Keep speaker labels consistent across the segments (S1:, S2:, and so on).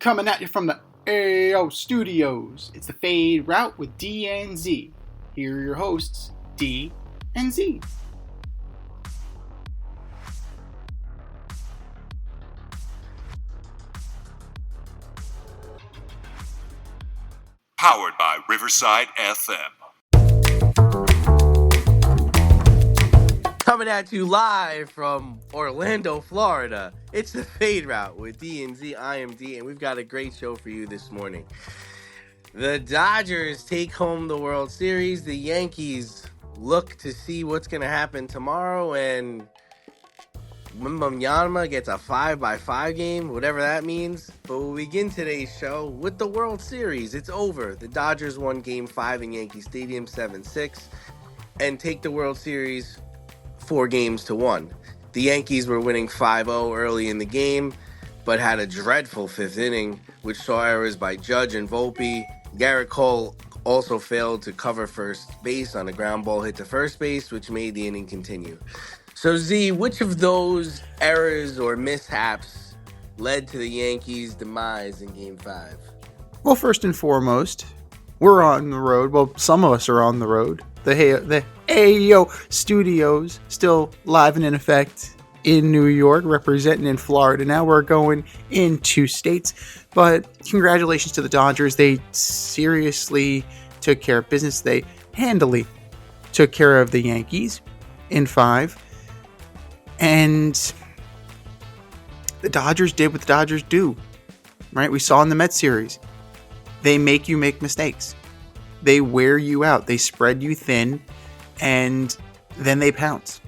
S1: Coming at you from the AO Studios. It's the Fade Route with D and Z. Here are your hosts, D and Z.
S2: Powered by Riverside FM.
S3: Coming at you live from Orlando, Florida. It's the Fade Route with D and Z. I am D, and we've got a great show for you this morning. The Dodgers take home the World Series. The Yankees look to see what's going to happen tomorrow, and Wembanyama gets a 5-by-5 game, whatever that means. But we'll begin today's show with the World Series. It's over. The Dodgers won Game 5 in Yankee Stadium 7-6 and take the World Series 4-1. The Yankees were winning 5-0 early in the game, but had a dreadful fifth inning, which saw errors by Judge and Volpe. Garrett Cole also failed to cover first base on a ground ball hit to first base, which made the inning continue. So, Z, which of those errors or mishaps led to the Yankees' demise in Game 5?
S1: Well, first and foremost, we're on the road. Well, some of us are on the road. The AO Studios still live and in effect in New York, representing in Florida. Now we're going in 2 states. But congratulations to the Dodgers. They seriously took care of business. They handily took care of the Yankees in 5. And the Dodgers did what the Dodgers do, right? We saw in the Mets series. They make you make mistakes. They wear you out. They spread you thin, and then they pounce.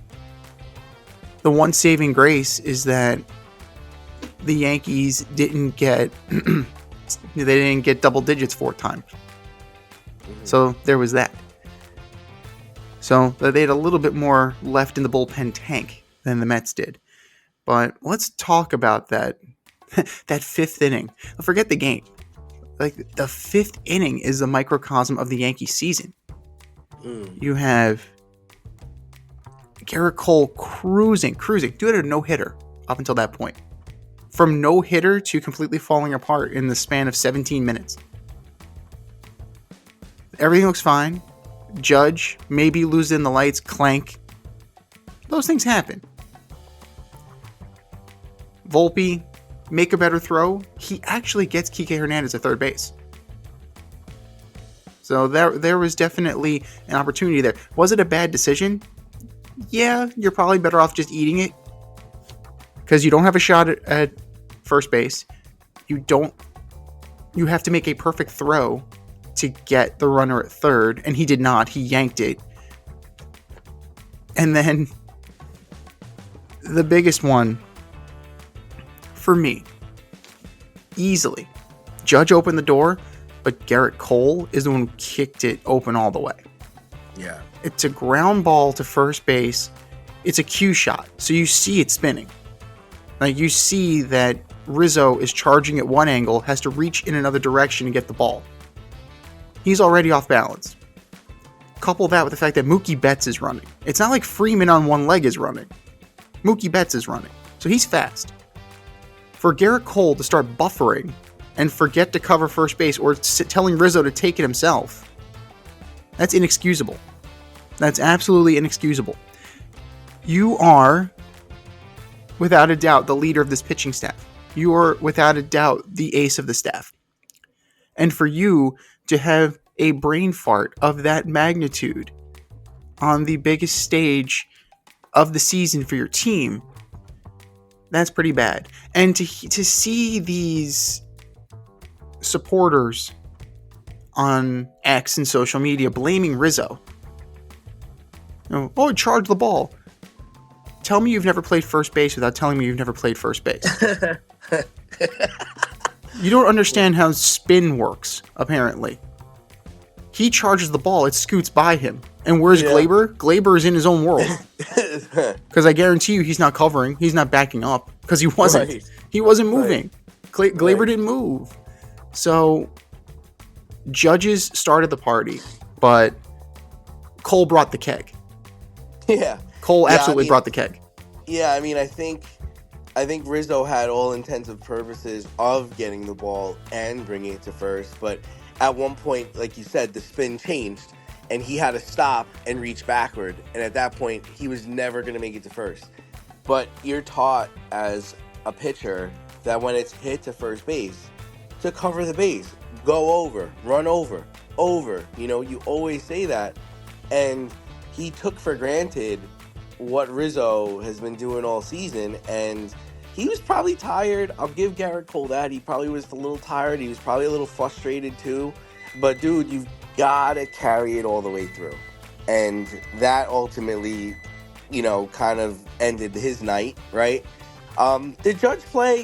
S1: The one saving grace is that the Yankees didn't get double digits 4 times. So there was that. So they had a little bit more left in the bullpen tank than the Mets did. But let's talk about that fifth inning. Forget the game. Like, the 5th inning is a microcosm of the Yankee season. You have Garrett Cole cruising, doing a no-hitter up until that point. From no-hitter to completely falling apart in the span of 17 minutes. Everything looks fine. Judge maybe losing the lights, clank. Those things happen. Volpe, make a better throw. He actually gets Kike Hernandez at third base. So there was definitely an opportunity there. Was it a bad decision? Yeah, you're probably better off just eating it. Because you don't have a shot at first base. You have to make a perfect throw to get the runner at third. And he did not. He yanked it. And then the biggest one for me, easily, Judge opened the door, but Garrett Cole is the one who kicked it open all the way.
S3: Yeah.
S1: It's a ground ball to first base. It's a cue shot, so you see it spinning. Like, you see that Rizzo is charging at one angle, has to reach in another direction to get the ball. He's already off balance. Couple that with the fact that Mookie Betts is running. It's not like Freeman on one leg is running. Mookie Betts is running, so he's fast. For Garrett Cole to start buffering and forget to cover first base or telling Rizzo to take it himself, that's inexcusable. That's absolutely inexcusable. You are, without a doubt, the leader of this pitching staff. You are, without a doubt, the ace of the staff. And for you to have a brain fart of that magnitude on the biggest stage of the season for your team, that's pretty bad. And to see these supporters on X and social media blaming Rizzo. Charge the ball. Tell me you've never played first base without telling me you've never played first base. You don't understand how spin works, apparently. He charges the ball, it scoots by him. And where's Glaber? Glaber is in his own world. Because I guarantee you he's not covering. He's not backing up. Because he wasn't. Right. He wasn't moving. Right. Glaber didn't move. So, Judges started the party, but Cole brought the keg.
S3: Yeah.
S1: Cole absolutely brought the keg.
S3: Yeah, I mean, I think I think Rizzo had all intensive purposes of getting the ball and bringing it to first, but at one point, like you said, the spin changed and he had to stop and reach backward. And at that point, he was never going to make it to first. But you're taught as a pitcher that when it's hit to first base, to cover the base, go over, run over, over. You always say that. And he took for granted what Rizzo has been doing all season. And he was probably tired. I'll give Garrett Cole that. He probably was a little tired. He was probably a little frustrated too. But, dude, you've got to carry it all the way through. And that ultimately, kind of ended his night, right? The Judge play,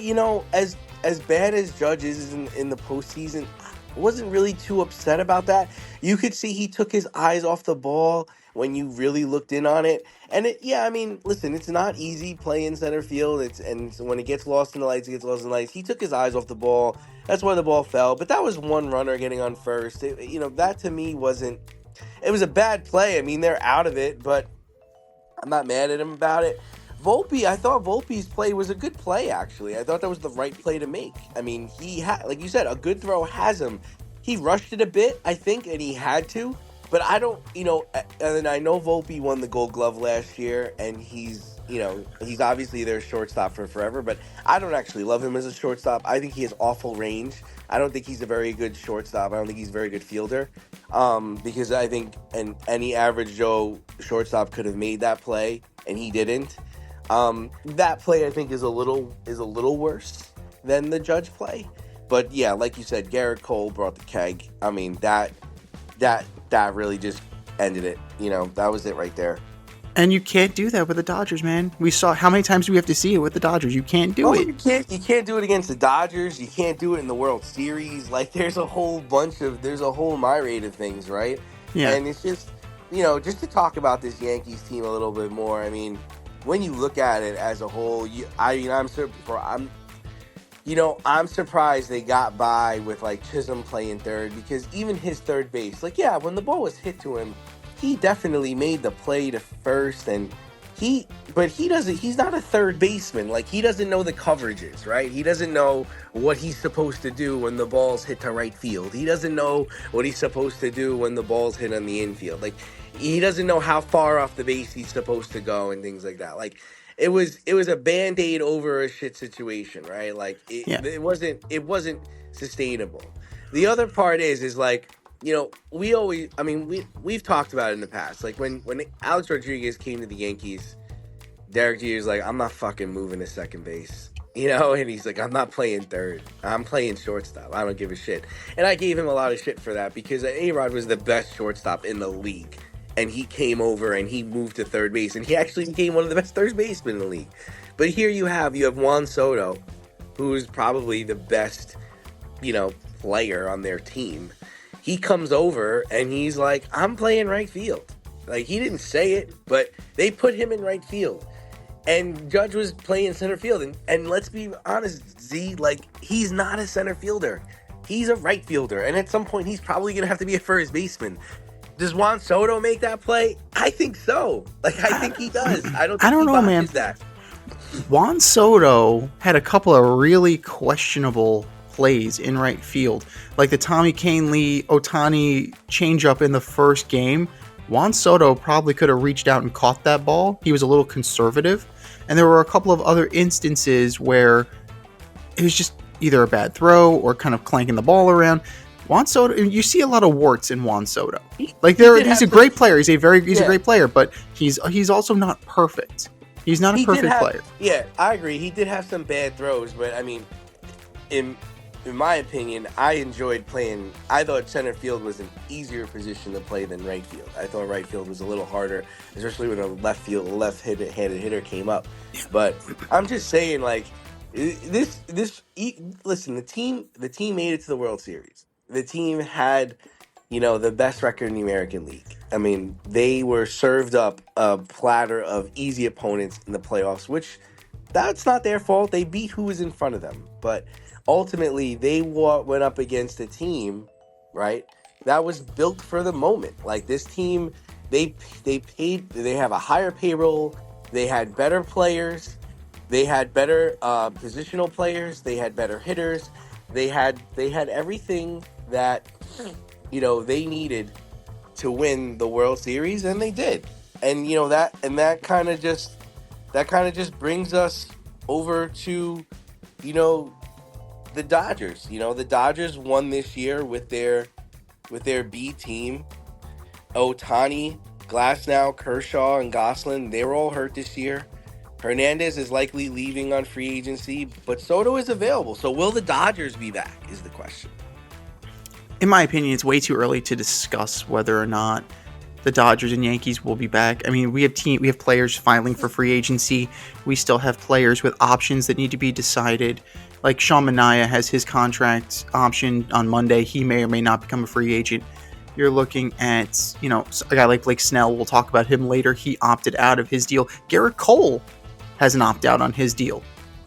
S3: as bad as Judge is in the postseason, I wasn't really too upset about that. You could see he took his eyes off the ball when you really looked in on it. And listen, it's not easy playing center field. So when it gets lost in the lights, it gets lost in the lights. He took his eyes off the ball. That's why the ball fell. But that was one runner getting on first. That to me wasn't. It was a bad play. I mean, they're out of it, but I'm not mad at him about it. Volpe, I thought Volpe's play was a good play, actually. I thought that was the right play to make. I mean, he had, like you said, a good throw has him. He rushed it a bit, I think, and he had to. But I don't, and I know Volpe won the Gold Glove last year, and he's obviously their shortstop for forever, but I don't actually love him as a shortstop. I think he has awful range. I don't think he's a very good shortstop. I don't think he's a very good fielder. Because I think any average Joe shortstop could have made that play, and he didn't. That play I think is a little worse than the Judge play. But yeah, like you said, Garrett Cole brought the keg. I mean, that really just ended it. That was it right there.
S1: And you can't do that with the Dodgers, man. We saw how many times do we have to see it with the Dodgers? You can't do it.
S3: You can't do it against the Dodgers. You can't do it in the World Series. Like there's a whole myriad of things, right?
S1: Yeah.
S3: And it's just, just to talk about this Yankees team a little bit more. I mean, when you look at it as a whole, I'm surprised they got by with like Chisholm playing third, because even his third base, like, yeah, when the ball was hit to him, he definitely made the play to first, and he's not a third baseman. Like, he doesn't know the coverages, right? He doesn't know what he's supposed to do when the ball's hit to right field. He doesn't know what he's supposed to do when the ball's hit on the infield. Like, he doesn't know how far off the base he's supposed to go and things like that. Like, it was a Band-Aid over a shit situation, right? Like,
S1: Yeah.
S3: it wasn't sustainable. The other part is like, we've talked about it in the past. Like when Alex Rodriguez came to the Yankees, Derek Jeter's like, I'm not fucking moving to second base. And he's like, I'm not playing third. I'm playing shortstop. I don't give a shit. And I gave him a lot of shit for that, because A-Rod was the best shortstop in the league. And he came over and he moved to third base, and he actually became one of the best third basemen in the league. But here you have Juan Soto, who's probably the best, player on their team. He comes over and he's like, I'm playing right field. Like, he didn't say it, but they put him in right field. And Judge was playing center field. And let's be honest, Z, like, he's not a center fielder. He's a right fielder. And at some point, he's probably going to have to be a first baseman. Does Juan Soto make that play? I think so. Like, I think he does. I don't know, man. That.
S1: Juan Soto had a couple of really questionable plays in right field. Like the Tommy Kahnle Ohtani changeup in the first game. Juan Soto probably could have reached out and caught that ball. He was a little conservative. And there were a couple of other instances where it was just either a bad throw or kind of clanking the ball around. Juan Soto, you see a lot of warts in Juan Soto. He's a great player. He's a great player, but he's also not perfect. He's not a perfect player.
S3: Yeah, I agree. He did have some bad throws, but I mean, in my opinion, I enjoyed playing. I thought center field was an easier position to play than right field. I thought right field was a little harder, especially when a left-handed hitter came up. But I'm just saying, like, listen, the team made it to the World Series. The team had, the best record in the American League. I mean, they were served up a platter of easy opponents in the playoffs, which that's not their fault. They beat who was in front of them. But ultimately, they went up against a team, right, that was built for the moment. Like, this team, they have a higher payroll. They had better players. They had better positional players. They had better hitters. They had everything that they needed to win the World Series, and they did. And that kind of just brings us over to you know the Dodgers. The Dodgers won this year with their B team. Otani, Glasnow, Kershaw, and Goslin, they were all hurt this year. Hernandez is likely leaving on free agency, but Soto is available. So will the Dodgers be back is the question.
S1: In my opinion, it's way too early to discuss whether or not the Dodgers and Yankees will be back. I mean, we have players filing for free agency. We still have players with options that need to be decided. Like Sean Manaea has his contract option on Monday. He may or may not become a free agent. You're looking at, a guy like Blake Snell. We'll talk about him later. He opted out of his deal. Garrett Cole has an opt-out on his deal.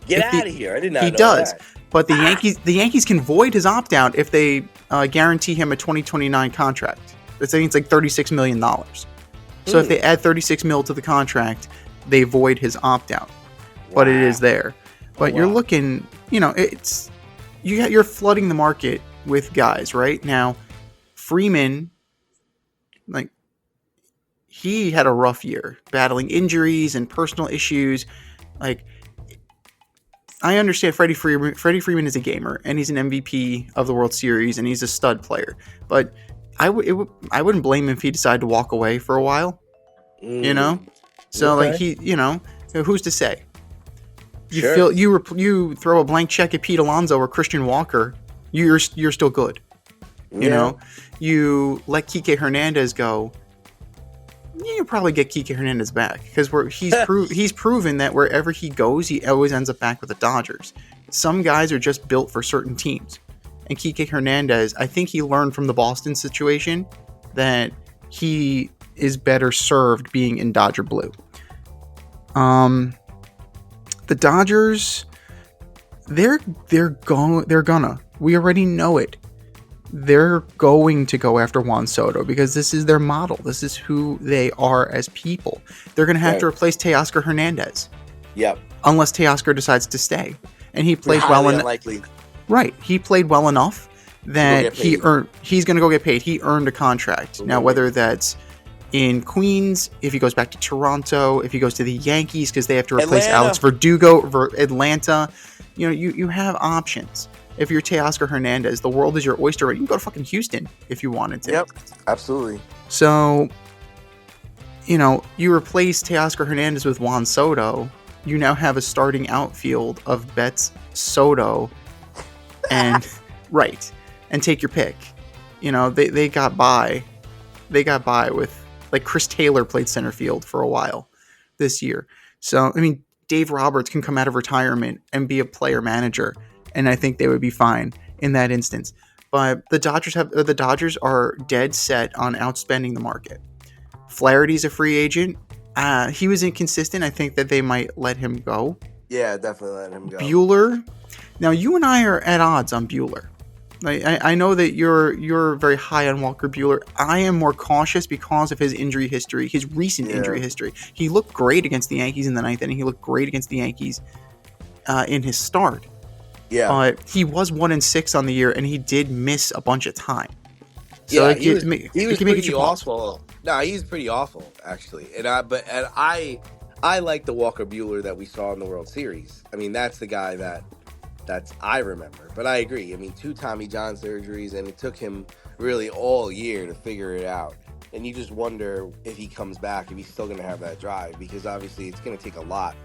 S3: Get out of here. I did not know
S1: He does.
S3: that.
S1: But the Yankees can void his opt-out if they guarantee him a 2029 contract. I think it's like $36 million. So if they add $36 million to the contract, they void his opt-out. But it is there. But you're looking, you're flooding the market with guys right now. Freeman, he had a rough year, battling injuries and personal issues. I understand Freddie Freeman is a gamer, and he's an MVP of the World Series, and he's a stud player. But I wouldn't blame him if he decided to walk away for a while. So
S3: Okay.
S1: who's to say? You throw a blank check at Pete Alonso or Christian Walker, you're still good. You let Kike Hernandez go, you probably get Kike Hernandez back because he's proven that wherever he goes, he always ends up back with the Dodgers. Some guys are just built for certain teams, and Kike Hernandez, I think he learned from the Boston situation that he is better served being in Dodger blue. The Dodgers, they're gonna. We already know it. They're going to go after Juan Soto because this is their model. This is who they are as people. They're going to have to replace Teoscar Hernandez.
S3: Yep.
S1: Unless Teoscar decides to stay. And he played
S3: unlikely.
S1: Right. He played well enough that he's going to go get paid. He earned a contract. Now, whether that's in Queens, if he goes back to Toronto, if he goes to the Yankees because they have to replace Alex Verdugo, Atlanta, you have options. If you're Teoscar Hernandez, the world is your oyster. You can go to fucking Houston if you wanted to.
S3: Yep, absolutely.
S1: So, you replace Teoscar Hernandez with Juan Soto. You now have a starting outfield of Betts, Soto, and and take your pick. They got by. They got by with Chris Taylor played center field for a while this year. So Dave Roberts can come out of retirement and be a player manager. And I think they would be fine in that instance. But the Dodgers are dead set on outspending the market. Flaherty's a free agent. He was inconsistent. I think that they might let him go.
S3: Yeah, definitely let him go.
S1: Buehler. Now, you and I are at odds on Buehler. I know that you're very high on Walker Buehler. I am more cautious because of his injury history, his recent injury history. He looked great against the Yankees in the ninth inning. He looked great against the Yankees in his start.
S3: Yeah,
S1: but he was 1-6 on the year, and he did miss a bunch of time. So
S3: yeah, he was pretty awful. No, he's pretty awful actually. And I like the Walker Buehler that we saw in the World Series. That's the guy that's I remember. But I agree. 2 Tommy John surgeries, and it took him really all year to figure it out. And you just wonder if he comes back, if he's still going to have that drive, because obviously it's going to take a lot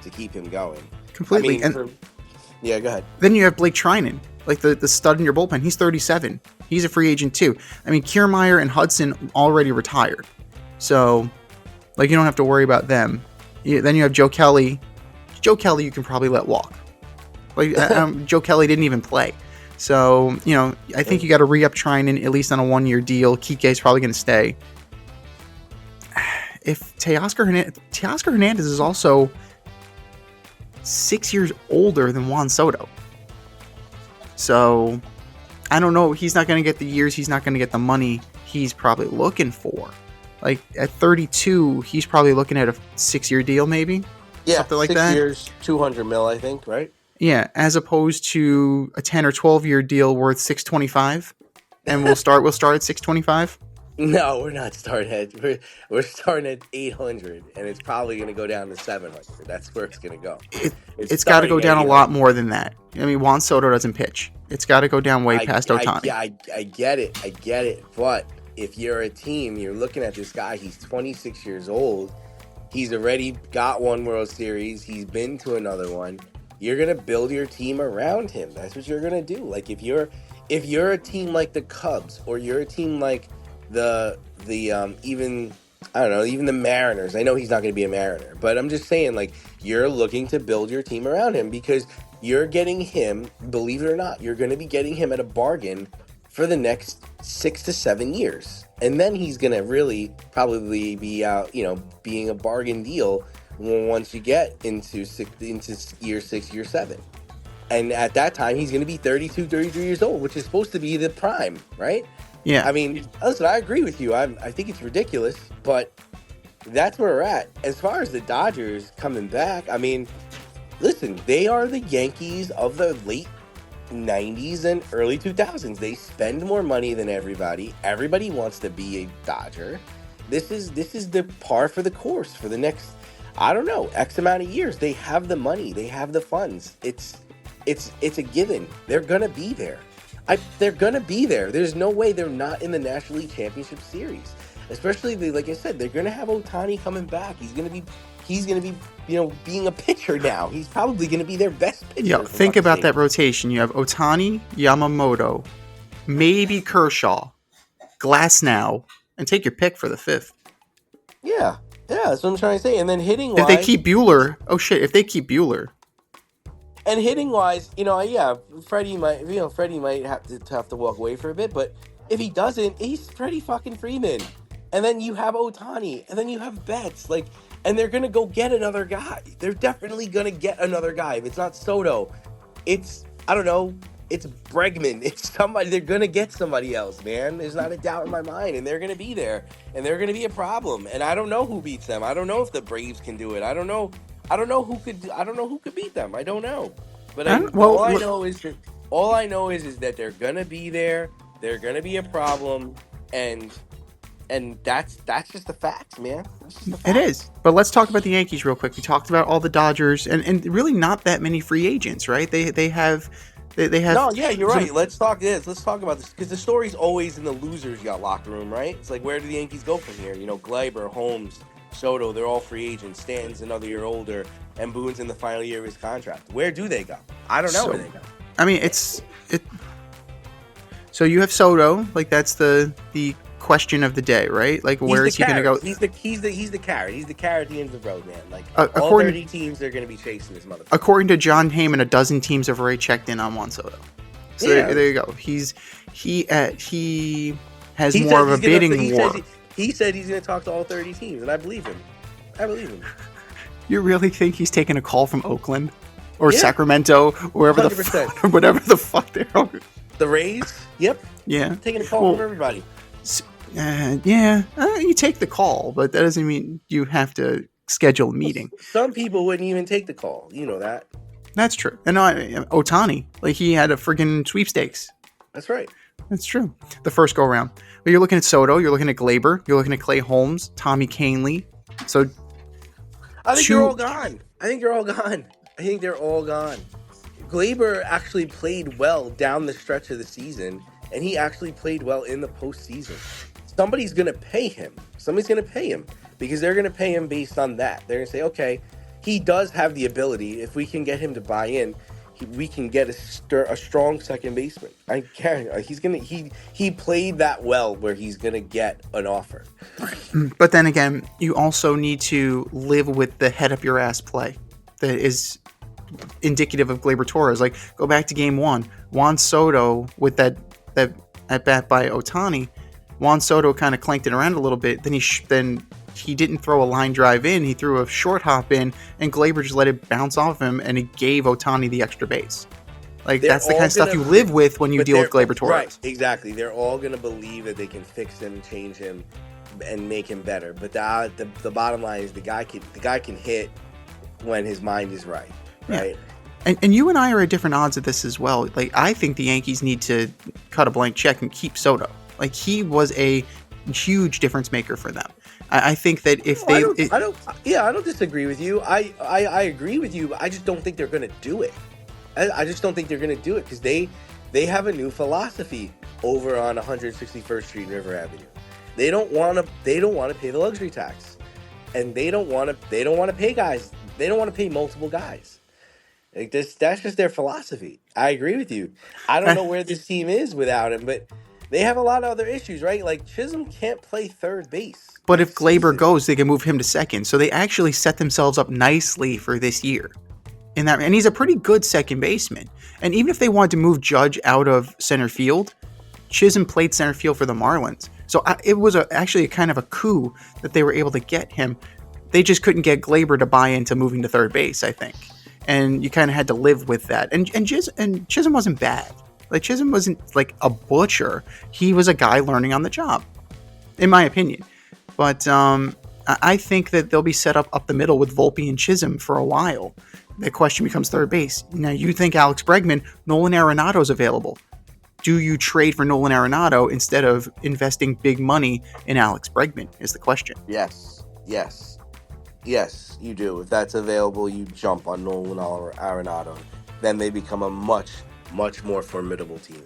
S3: to keep him going.
S1: Completely.
S3: Yeah, go ahead.
S1: Then you have Blake Treinen, the stud in your bullpen. He's 37. He's a free agent too. Kiermaier and Hudson already retired. So, you don't have to worry about them. Then you have Joe Kelly. Joe Kelly you can probably let walk. Joe Kelly didn't even play. So, I think you got to re-up Treinen at least on a 1-year deal. Kike's probably going to stay. If Teoscar Hernandez is also 6 years older than Juan Soto. So, I don't know. He's not going to get the years. He's not going to get the money he's probably looking for. At 32, he's probably looking at a 6-year deal maybe.
S3: Yeah,
S1: something like
S3: 6 years, 200 mil, I think, right?
S1: Yeah, as opposed to a 10 or 12-year deal worth 625, and we'll start at 625.
S3: No, we're not starting at we're starting at 800, and it's probably going to go down to 700. That's where it's going to go.
S1: It
S3: It's
S1: it's got to go
S3: starting at
S1: down a lot
S3: 800.
S1: more than that. I mean, Juan Soto doesn't pitch. It's got to go down way past Otani.
S3: I get it. I get it. But if you're a team, you're looking at this guy, he's 26 years old. He's already got one World Series. He's been to another one. You're going to build your team around him. That's what you're going to do. Like if you're a team like the Cubs, or you're a team like the even I don't know, even the Mariners. I know he's not going to be a Mariner, but I'm just saying, like, you're looking to build your team around him because you're getting him, believe it or not, you're going to be getting him at a bargain for the next 6 to 7 years. And then he's going to really probably be out, being a bargain deal once you get into year 6, year 7. And at that time, he's going to be 32, 33 years old, which is supposed to be the prime, right?
S1: Yeah,
S3: I mean, listen, I agree with you. I think it's ridiculous, but that's where we're at. As far as the Dodgers coming back, I mean, listen, they are the Yankees of the late 90s and early 2000s. They spend more money than everybody. Everybody wants to be a Dodger. This is the par for the course for the next, I don't know, X amount of years. They have the money. They have the funds. It's a given. They're gonna be there. They're gonna be there. There's no way they're not in the National League Championship Series. Especially, like I said, they're gonna have Otani coming back. He's gonna be, being a pitcher now. He's probably gonna be their best pitcher.
S1: yeah.
S3: For
S1: Think
S3: fuck's
S1: about
S3: sake.
S1: that rotation. You have Otani, Yamamoto, maybe Kershaw, Glasnow, and take your pick for the fifth.
S3: Yeah, that's what I'm trying to say. And then hitting
S1: If they
S3: wise,
S1: keep Bueller, oh shit! If they keep Bueller,
S3: yeah, Freddie might have to walk away for a bit, but if he doesn't, he's Freddie fucking Freeman. And then you have Otani, and then you have Betts, like, and they're gonna go get another guy. They're definitely gonna get another guy. If it's not Soto, it's, I don't know, it's Bregman. It's somebody. They're gonna get somebody else, man. There's not a doubt in my mind, and they're gonna be there, and they're gonna be a problem. And I don't know who beats them. I don't know if the Braves can do it. I don't know. I don't know who could. I don't know who could beat them. I don't know. But
S1: I don't, well,
S3: all I know is that they're gonna be there. They're gonna be a problem, and that's just the facts, man. That's just the
S1: it
S3: facts.
S1: is. But let's talk about the Yankees real quick. We talked about all the Dodgers, and really not that many free agents, right? They have.
S3: No, yeah, you're
S1: some-
S3: right. Let's talk this. Let's talk about this because the story's always in the losers locker room, right? It's like, where do the Yankees go from here? Gleyber, Holmes, Soto, they're all free agents. Stanton's another year older, and Boone's in the final year of his contract. Where do they go? I don't know where they go.
S1: I mean, So you have Soto, like that's the question of the day, right? Like, where is he going to go?
S3: He's the carrot. He's the carrot at the end of the road, man. Like, all
S1: according-
S3: 30 teams are going to be chasing this motherfucker.
S1: According to John Heyman, a dozen teams have already checked in on Juan Soto. So
S3: Yeah.
S1: there you go. He has more of a bidding war.
S3: He said he's going to talk to all 30 teams, and I believe him.
S1: You really think he's taking a call from Oakland or
S3: Yeah.
S1: Sacramento, wherever
S3: 100%.
S1: whatever the fuck they're?
S3: The Rays? Yep.
S1: Yeah,
S3: Taking a call from everybody.
S1: you take the call, but that doesn't mean you have to schedule a meeting.
S3: Some people wouldn't even take the call. You know that.
S1: That's true. And Otani, like, he had a friggin' sweepstakes.
S3: That's right.
S1: That's true. The first go around. But you're looking at Soto, you're looking at Gleyber, you're looking at Clay Holmes, Tommy Kahnle. So
S3: I think they're all gone. I think they're all gone. Gleyber actually played well down the stretch of the season, and he actually played well in the postseason. Somebody's going to pay him. Because they're going to pay him based on that. They're going to say, okay, he does have the ability. If we can get him to buy in, we can get a strong second baseman. I guarantee he played that well where he's going to get an offer.
S1: But then again, you also need to live with the head up your ass play that is indicative of Gleyber Torres. Like, go back to game 1. Juan Soto with that at bat by Otani. Juan Soto kind of clanked it around a little bit. Then he didn't throw a line drive in. He threw a short hop in, and Gleyber just let it bounce off him, and it gave Otani the extra base. Like, that's the kind of stuff you live with when you deal with Gleyber Torres.
S3: Right, exactly. They're all going to believe that they can fix him, change him, and make him better. But the bottom line is the guy can hit when his mind is right, right?
S1: And you and I are at different odds of this as well. Like, I think the Yankees need to cut a blank check and keep Soto. Like, he was a huge difference maker for them. I think that if
S3: I don't disagree with you. I agree with you, but I just don't think they're going to do it. I just don't think they're going to do it because they have a new philosophy over on 161st Street, River Avenue. They don't want to pay the luxury tax, and they don't want to pay guys. They don't want to pay multiple guys. Like this, that's just their philosophy. I agree with you. I don't know where this team is without him, but they have a lot of other issues, right? Like Chisholm can't play third base
S1: but if
S3: next
S1: Glaber
S3: season.
S1: goes, they can move him to second. So they actually set themselves up nicely for this year. And he's a pretty good second baseman. And even if they wanted to move Judge out of center field, Chisholm played center field for the Marlins. So it was actually kind of a coup that they were able to get him. They just couldn't get Glaber to buy into moving to third base, I think. And you kind of had to live with that. And Chisholm wasn't bad. Like, Chisholm wasn't like a butcher. He was a guy learning on the job, in my opinion. But I think that they'll be set up the middle with Volpe and Chisholm for a while. The question becomes third base. Now, you think Alex Bregman, Nolan Arenado's available. Do you trade for Nolan Arenado instead of investing big money in Alex Bregman is the question.
S3: Yes, you do. If that's available, you jump on Nolan Arenado. Then they become a much, much more formidable team.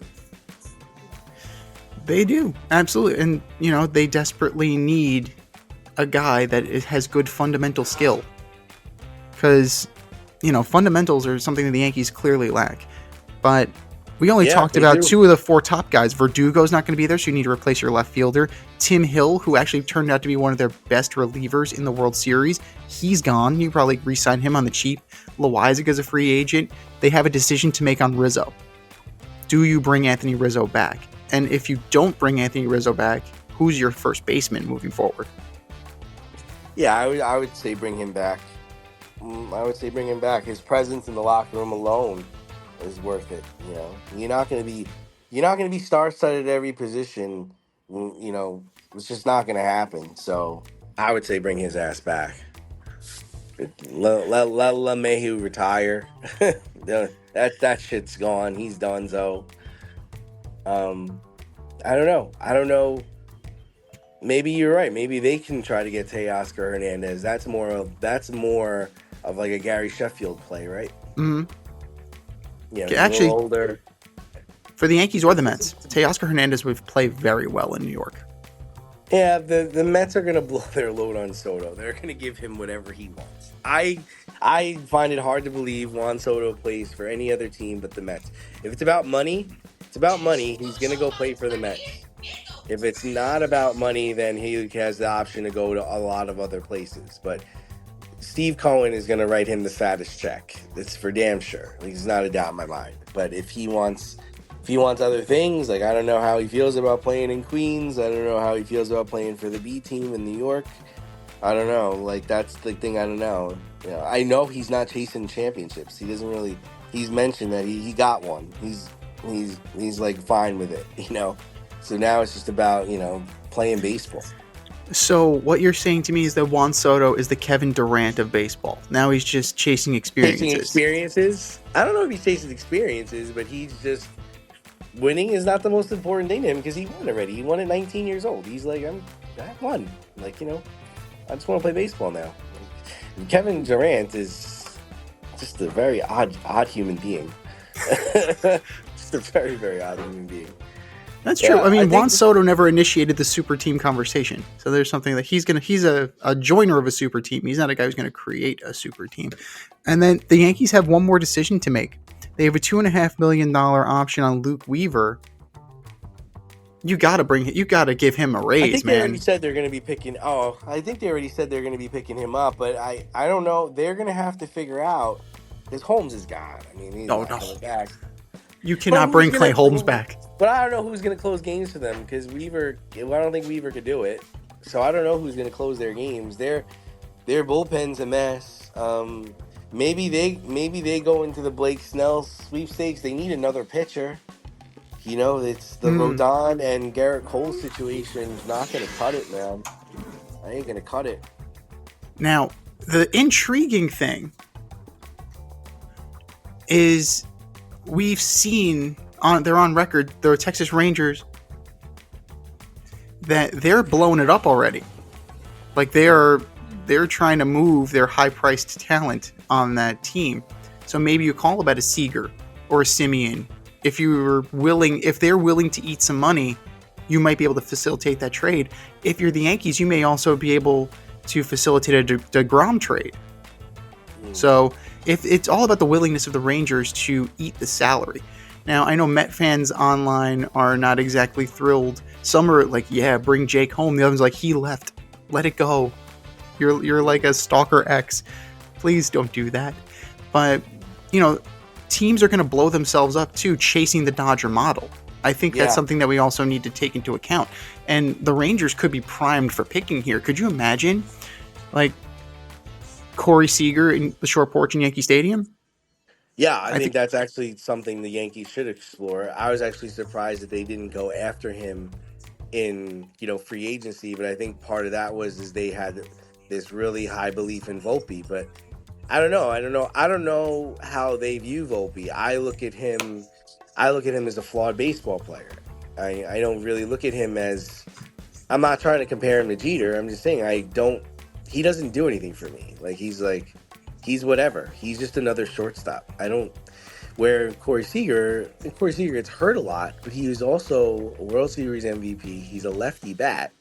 S1: They do, absolutely. And, they desperately need a guy that has good fundamental skill. Because, fundamentals are something that the Yankees clearly lack. But we only talked about two of the four top guys. Verdugo's not going to be there, so you need to replace your left fielder. Tim Hill, who actually turned out to be one of their best relievers in the World Series, he's gone. You probably re-sign him on the cheap. Loizaga's a free agent. They have a decision to make on Rizzo. Do you bring Anthony Rizzo back? And if you don't bring Anthony Rizzo back, who's your first baseman moving forward?
S3: Yeah, I would say bring him back. His presence in the locker room alone is worth it. You're not going to be star-studded at every position. It's just not going to happen. So I would say bring his ass back. Let LeMahieu retire. that shit's gone. He's donezo. I don't know. Maybe you're right. Maybe they can try to get Teoscar Hernandez. That's more of like a Gary Sheffield play, right?
S1: Mm-hmm.
S3: Yeah,
S1: actually,
S3: a little older.
S1: For the Yankees or the Mets, Teoscar Hernandez would play very well in New York.
S3: Yeah, the Mets are gonna blow their load on Soto. They're gonna give him whatever he wants. I find it hard to believe Juan Soto plays for any other team but the Mets. If it's about money, he's gonna go play for the Mets. If it's not about money, then he has the option to go to a lot of other places. But Steve Cohen is going to write him the fattest check. That's for damn sure. It's not a doubt in my mind. But if he wants other things, like I don't know how he feels about playing in Queens. I don't know how he feels about playing for the B team in New York. I don't know. Like that's the thing. I don't know. I know he's not chasing championships. He doesn't really. He's mentioned that he got one. He's like fine with it. So now it's just about, playing baseball.
S1: So what you're saying to me is that Juan Soto is the Kevin Durant of baseball. Now he's just chasing experiences.
S3: I don't know if he's chasing experiences, but he's just winning is not the most important thing to him because he won already. He won at 19 years old. He's like, I won. I just want to play baseball now. And Kevin Durant is just a very odd human being. Just a very, very odd human being.
S1: That's true. I mean, Juan Soto never initiated the super team conversation. So there's something that he's a joiner of a super team. He's not a guy who's going to create a super team. And then the Yankees have one more decision to make. They have a $2.5 million option on Luke Weaver. You got to give him a raise,
S3: I think
S1: man.
S3: they already said they're going to be picking. I think they already said they're going to be picking him up, but I don't know. They're going to have to figure out because Holmes is gone. I mean, he's not coming back.
S1: You cannot bring Clay Holmes back.
S3: But I don't know who's going to close games for them because Weaver. I don't think Weaver could do it. So I don't know who's going to close their games. Their bullpen's a mess. Maybe they go into the Blake Snell sweepstakes. They need another pitcher. It's the Rodon and Garrett Cole situation. Not going to cut it, man. I ain't going to cut it.
S1: Now, the intriguing thing is we've seen they're on record, the Texas Rangers, that they're blowing it up already. Like they're trying to move their high-priced talent on that team. So maybe you call about a Seager or a Simeon. If they're willing to eat some money, you might be able to facilitate that trade. If you're the Yankees, you may also be able to facilitate a DeGrom trade. So if it's all about the willingness of the Rangers to eat the salary. Now, I know Met fans online are not exactly thrilled. Some are like, yeah, bring Jake home. The others like, he left. Let it go. You're like a stalker ex. Please don't do that. But, teams are going to blow themselves up too, chasing the Dodger model. I think that's something that we also need to take into account. And the Rangers could be primed for picking here. Could you imagine, like, Corey Seager in the short porch in Yankee Stadium?
S3: Yeah, I think that's actually something the Yankees should explore. I was actually surprised that they didn't go after him in, free agency, but I think part of that is they had this really high belief in Volpe, but I don't know. I don't know how they view Volpe. I look at him as a flawed baseball player. I don't really look at him as, I'm not trying to compare him to Jeter. I'm just saying he doesn't do anything for me. He's whatever. He's just another shortstop. Where Corey Seager gets hurt a lot, but he was also a World Series MVP. He's a lefty bat,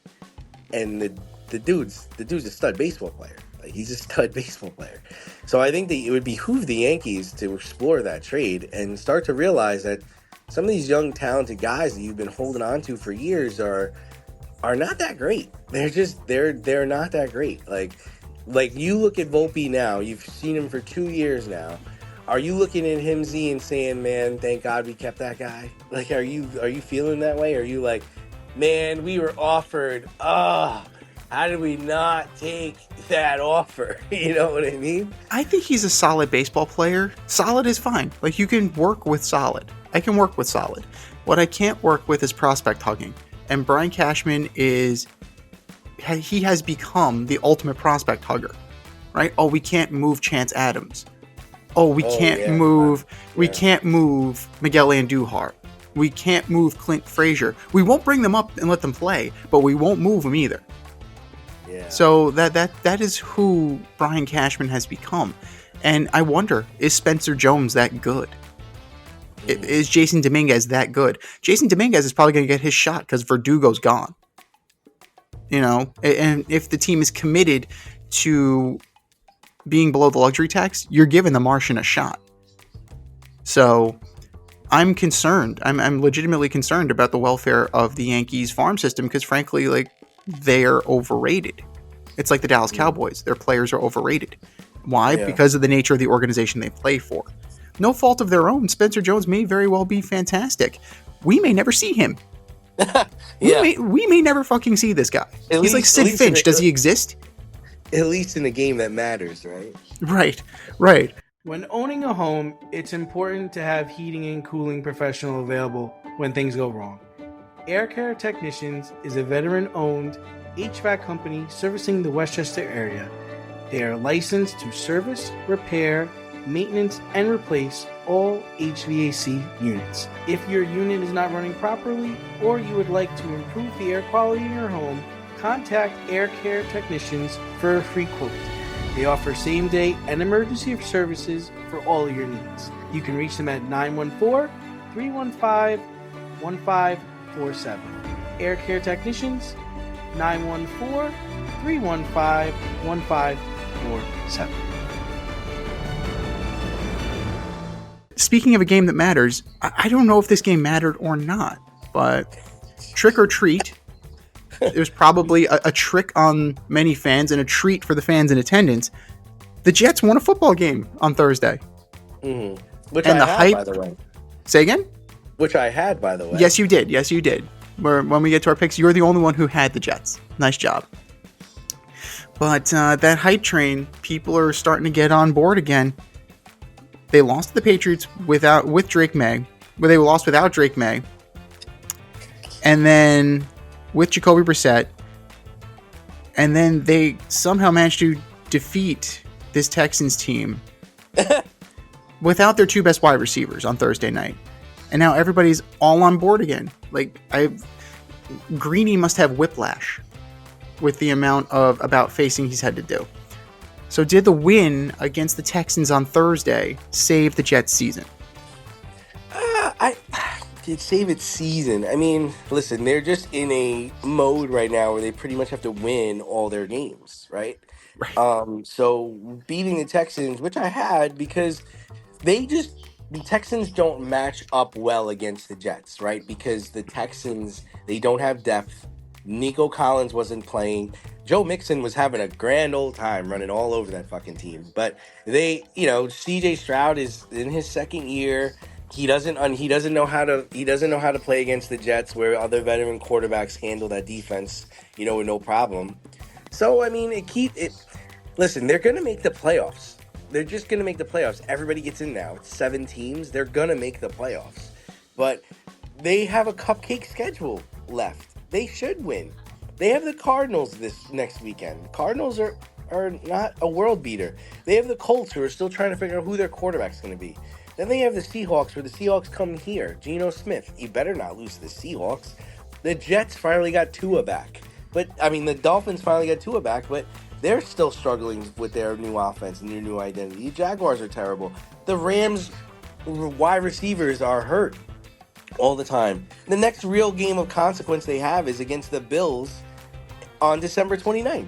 S3: and the dude's a stud baseball player. He's a stud baseball player. So I think that it would behoove the Yankees to explore that trade and start to realize that some of these young, talented guys that you've been holding on to for years are not that great. They're not that great. Like you look at Volpe now, you've seen him for 2 years now. Are you looking at him, Z, and saying, man, thank God we kept that guy? Like, are you feeling that way? Are you like, man, we were offered, how did we not take that offer? You know what I mean?
S1: I think he's a solid baseball player. Solid is fine. Like, you can work with solid. I can work with solid. What I can't work with is prospect hugging. And Brian Cashman he has become the ultimate prospect hugger, right? Oh, we can't move Chance Adams. Oh, we can't move Miguel Andujar. We can't move Clint Frazier. We won't bring them up and let them play, but we won't move them either.
S3: Yeah.
S1: So that is who Brian Cashman has become. And I wonder, is Spencer Jones that good? Is Jason Dominguez that good? Jason Dominguez is probably going to get his shot because Verdugo's gone. And if the team is committed to being below the luxury tax, you're giving the Martian a shot. So I'm concerned. I'm legitimately concerned about the welfare of the Yankees farm system because, frankly, like, they're overrated. It's like the Dallas Cowboys. Their players are overrated. Why? Yeah. Because of the nature of the organization they play for. No fault of their own. Spencer Jones may very well be fantastic. We may never see him. We may never fucking see this guy. He's like Sid Finch. Does he exist?
S3: At least in a game that matters, right?
S1: Right.
S4: When owning a home, it's important to have heating and cooling professional available when things go wrong. Air Care Technicians is a veteran-owned HVAC company servicing the Westchester area. They are licensed to service, repair, maintenance, and replace all HVAC units. If your unit is not running properly or you would like to improve the air quality in your home, contact Air Care Technicians for a free quote. They offer same-day and emergency services for all your needs. You can reach them at 914-315-1547. Air Care Technicians, 914-315-1547.
S1: Speaking of a game that matters, I don't know if this game mattered or not, but Trick or Treat. It was probably a trick on many fans and a treat for the fans in attendance. The Jets won a football game on Thursday.
S3: Mm-hmm. Which I had, by the way.
S1: Say again?
S3: Which I had, by the way.
S1: Yes, you did. When we get to our picks, you're the only one who had the Jets. Nice job. But that hype train, people are starting to get on board again. They lost to the Patriots with Drake May. They lost without Drake May. And then with Jacoby Brissett. And then they somehow managed to defeat this Texans team. without their two best wide receivers on Thursday night. And now everybody's all on board again. Like, Greeny must have whiplash with the amount of about facing he's had to do. So did the win against the Texans on Thursday save the Jets' season?
S3: I did save its season. I mean, listen, they're just in a mode right now where they pretty much have to win all their games, right?
S1: Right.
S3: So beating the Texans, which I had because the Texans don't match up well against the Jets, right? Because the Texans, they don't have depth. Nico Collins wasn't playing. Joe Mixon was having a grand old time running all over that fucking team. But CJ Stroud is in his second year. He doesn't know how to play against the Jets where other veteran quarterbacks handle that defense, with no problem. So I mean, listen, they're going to make the playoffs. They're just going to make the playoffs. Everybody gets in now. It's 7 teams. They're going to make the playoffs. But they have a cupcake schedule left. They should win. They have the Cardinals this next weekend. The Cardinals are not a world beater. They have the Colts who are still trying to figure out who their quarterback's going to be. Then they have the Seahawks where the Seahawks come here. Geno Smith. You better not lose to the Seahawks. The Jets finally got Tua back. The Dolphins finally got Tua back, but they're still struggling with their new offense and their new identity. The Jaguars are terrible. The Rams wide receivers are hurt all the time. The next real game of consequence they have is against the Bills on December 29th.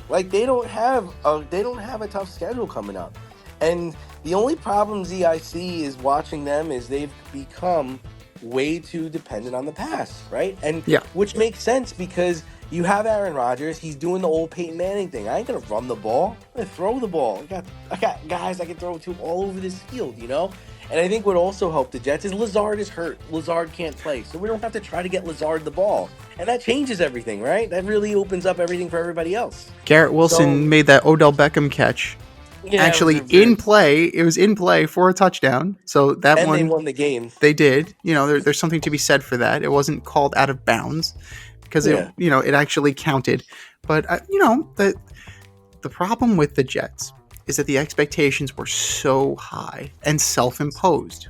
S3: Like they don't have a tough schedule coming up. And the only problem I see is watching them is they've become way too dependent on the pass, right? And
S1: Yeah.
S3: which makes sense because you have Aaron Rodgers, he's doing the old Peyton Manning thing. I ain't gonna run the ball, I'm gonna throw the ball. I got guys I can throw to all over this field, And I think what also helped the Jets is Lazard is hurt. Lazard can't play, so we don't have to try to get Lazard the ball. And that changes everything, right? That really opens up everything for everybody else.
S1: Garrett Wilson made that Odell Beckham catch.
S3: Yeah,
S1: Actually, it was in play for a touchdown. So that
S3: and
S1: one,
S3: they won the game.
S1: They did. There's something to be said for that. It wasn't called out of bounds because it actually counted. But the problem with the Jets is that the expectations were so high and self-imposed,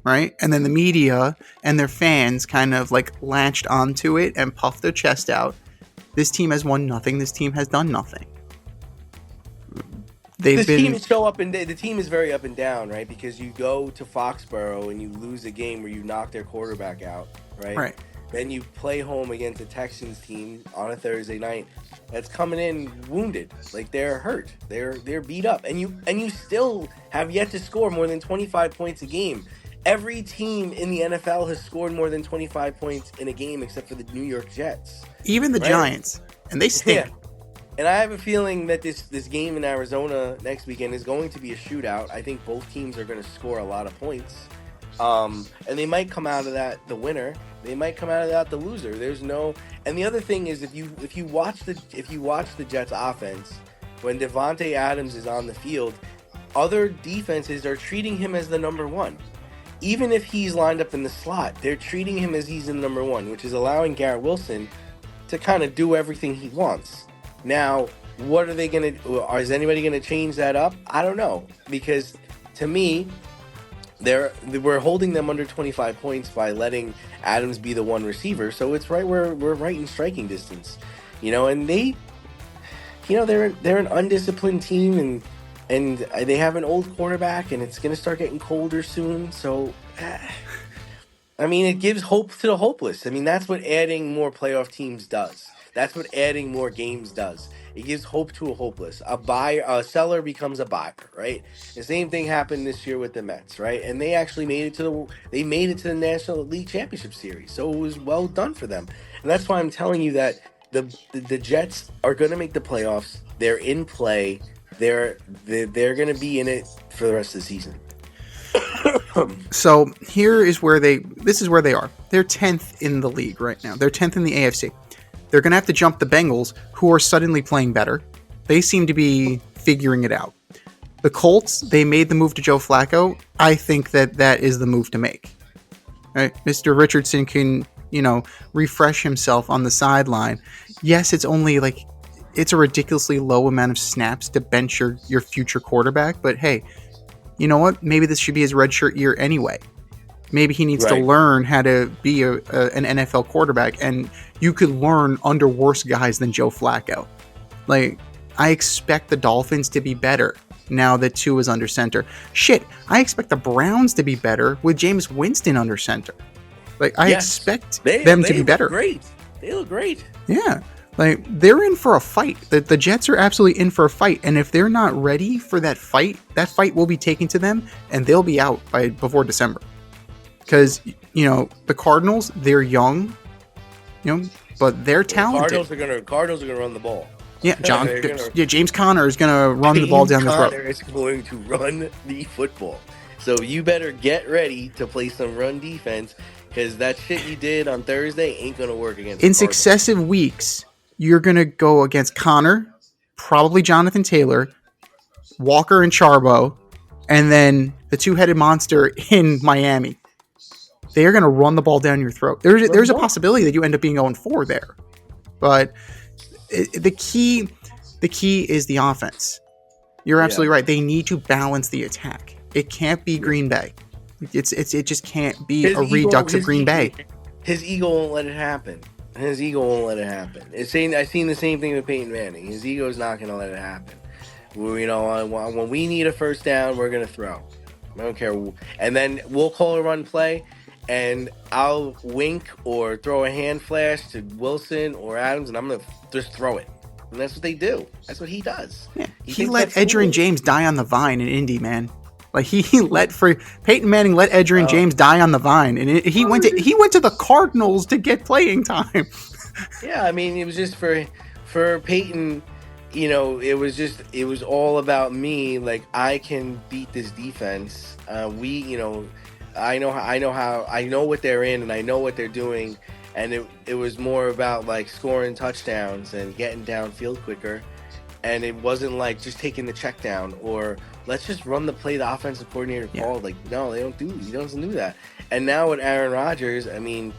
S1: right? And then the media and their fans kind of like latched onto it and puffed their chest out. This team has won nothing. This team has done nothing. The team
S3: is very up and down, right? Because you go to Foxborough and you lose a game where you knock their quarterback out, right?
S1: Right.
S3: Then you play home against the Texans team on a Thursday night that's coming in wounded, like they're hurt, they're beat up, and you still have yet to score more than 25 points a game. Every team in the NFL has scored more than 25 points in a game except for the New York Jets.
S1: Even the Giants, and they stink.
S3: Yeah. And I have a feeling that this game in Arizona next weekend is going to be a shootout. I think both teams are going to score a lot of points. And they might come out of that the winner. They might come out of that the loser. And the other thing is if you watch the Jets offense, when Devontae Adams is on the field, other defenses are treating him as the number one. Even if he's lined up in the slot, they're treating him as he's the number one, which is allowing Garrett Wilson to kind of do everything he wants. Now, what are they going to... Is anybody going to change that up? I don't know. Because, to me, we're holding them under 25 points by letting Adams be the one receiver. So it's right where we're right in striking distance. And they... they're an undisciplined team, and they have an old quarterback, and it's going to start getting colder soon. So... it gives hope to the hopeless. That's what adding more playoff teams does. That's what adding more games does. It gives hope to a hopeless. A seller becomes a buyer, right? The same thing happened this year with the Mets, right? And they actually made it to the National League Championship Series. So it was well done for them. And that's why I'm telling you that the Jets are going to make the playoffs. They're in play. They're going to be in it for the rest of the season.
S1: So this is where they are. They're 10th in the league right now. They're 10th in the AFC. They're going to have to jump the Bengals, who are suddenly playing better. They seem to be figuring it out. The Colts, they made the move to Joe Flacco. I think that is the move to make. Right? Mr. Richardson can, refresh himself on the sideline. Yes, it's a ridiculously low amount of snaps to bench your future quarterback, but hey, you know what? Maybe this should be his redshirt year anyway. Maybe he needs to
S3: Right.
S1: learn how to be an NFL quarterback, and you could learn under worse guys than Joe Flacco. Like, I expect the Dolphins to be better now that Tua is under center. Shit, I expect the Browns to be better with Jameis Winston under center. Like, I expect them to be better.
S3: Great. They look great.
S1: Yeah. Like, they're in for a fight. The Jets are absolutely in for a fight. And if they're not ready for that fight will be taken to them, and they'll be out before December. Because, the Cardinals, they're young, but they're talented.
S3: Cardinals are gonna run the ball.
S1: Yeah, James Conner is going to run the ball down the throat.
S3: Conner is going to run the football. So you better get ready to play some run defense, because that shit you did on Thursday ain't going to work against
S1: In
S3: the Cardinals.
S1: successive weeks, you're going to go against Conner, probably Jonathan Taylor, Walker and Charbo, and then the two-headed monster in Miami. They are going to run the ball down your throat. There's a possibility that you end up being 0-4 there. But the key is the offense. You're absolutely right. They need to balance the attack. It can't be Green Bay. It just can't be a redux of Green Bay.
S3: His ego won't let it happen. I've seen the same thing with Peyton Manning. His ego is not going to let it happen. When we need a first down, we're going to throw. I don't care. And then we'll call a run play, and I'll wink or throw a hand flash to Wilson or Adams, and I'm going to just throw it. And that's what they do. That's what he does.
S1: Yeah. He let Edgerrin James die on the vine in Indy, man. Like Peyton Manning let Edgerrin James die on the vine, and he went to the Cardinals to get playing time.
S3: Yeah, I mean, it was just for Peyton. It was all about me. Like, I can beat this defense. I know what they're in, and I know what they're doing. And it was more about like scoring touchdowns and getting downfield quicker. And it wasn't like just taking the check down or let's just run the play the offensive coordinator called. Like, no, he doesn't do that. And now with Aaron Rodgers, I mean,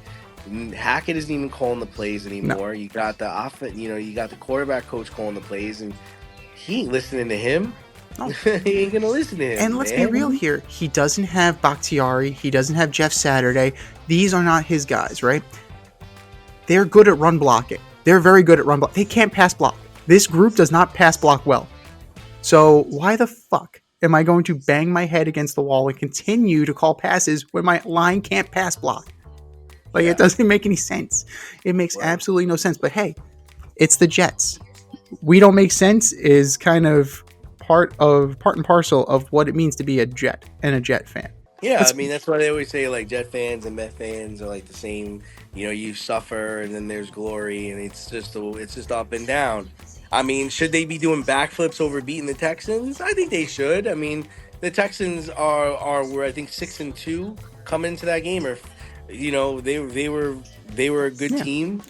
S3: Hackett isn't even calling the plays anymore. No. You got you got the quarterback coach calling the plays, and he ain't listening to him. No. He ain't gonna listen to him.
S1: And let's be real here. He doesn't have Bakhtiari. He doesn't have Jeff Saturday. These are not his guys, right? They're good at run blocking. They're very good at run block. They can't pass block. This group does not pass block well. So why the fuck am I going to bang my head against the wall and continue to call passes when my line can't pass block? Like, it doesn't make any sense. It makes absolutely no sense. But hey, it's the Jets. We don't make sense is kind of part and parcel of what it means to be a Jet and a Jet fan.
S3: Yeah, I mean, that's why they always say, like, Jet fans and Met fans are like the same. You suffer and then there's glory, and it's just up and down. I mean, should they be doing backflips over beating the Texans? I think they should. I mean, the Texans were I think 6-2 coming into that game, or they were a good team.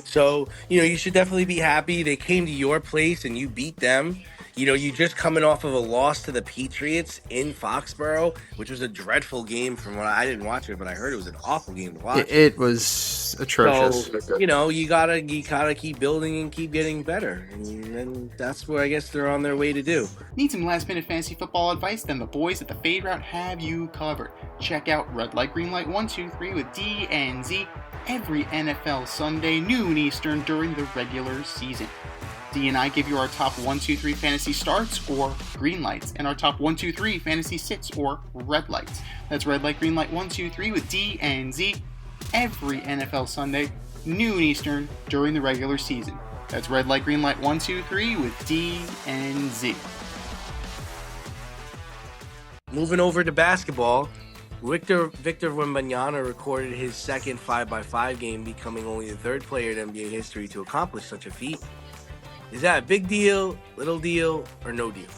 S3: So you should definitely be happy they came to your place and you beat them. You just coming off of a loss to the Patriots in Foxborough, which was a dreadful game from what I didn't watch it, but I heard it was an awful game to watch.
S1: It was atrocious.
S3: So, you gotta keep building and keep getting better. And that's what I guess they're on their way to do.
S5: Need some last-minute fantasy football advice? Then the boys at the Fade Route have you covered. Check out Red Light, Green Light 1-2-3 with D and Z every NFL Sunday, noon Eastern during the regular season. D and I give you our top 1-2-3 fantasy starts or green lights, and our top 1-2-3 fantasy sits or red lights. That's Red Light, Green Light 1-2-3 with D and Z every NFL Sunday, noon Eastern during the regular season. That's Red Light, Green Light 1-2-3 with D and Z.
S3: Moving over to basketball, Victor Wembanyama recorded his second 5x5 game, becoming only the third player in NBA history to accomplish such a feat. Is that a big deal, little deal, or no deal?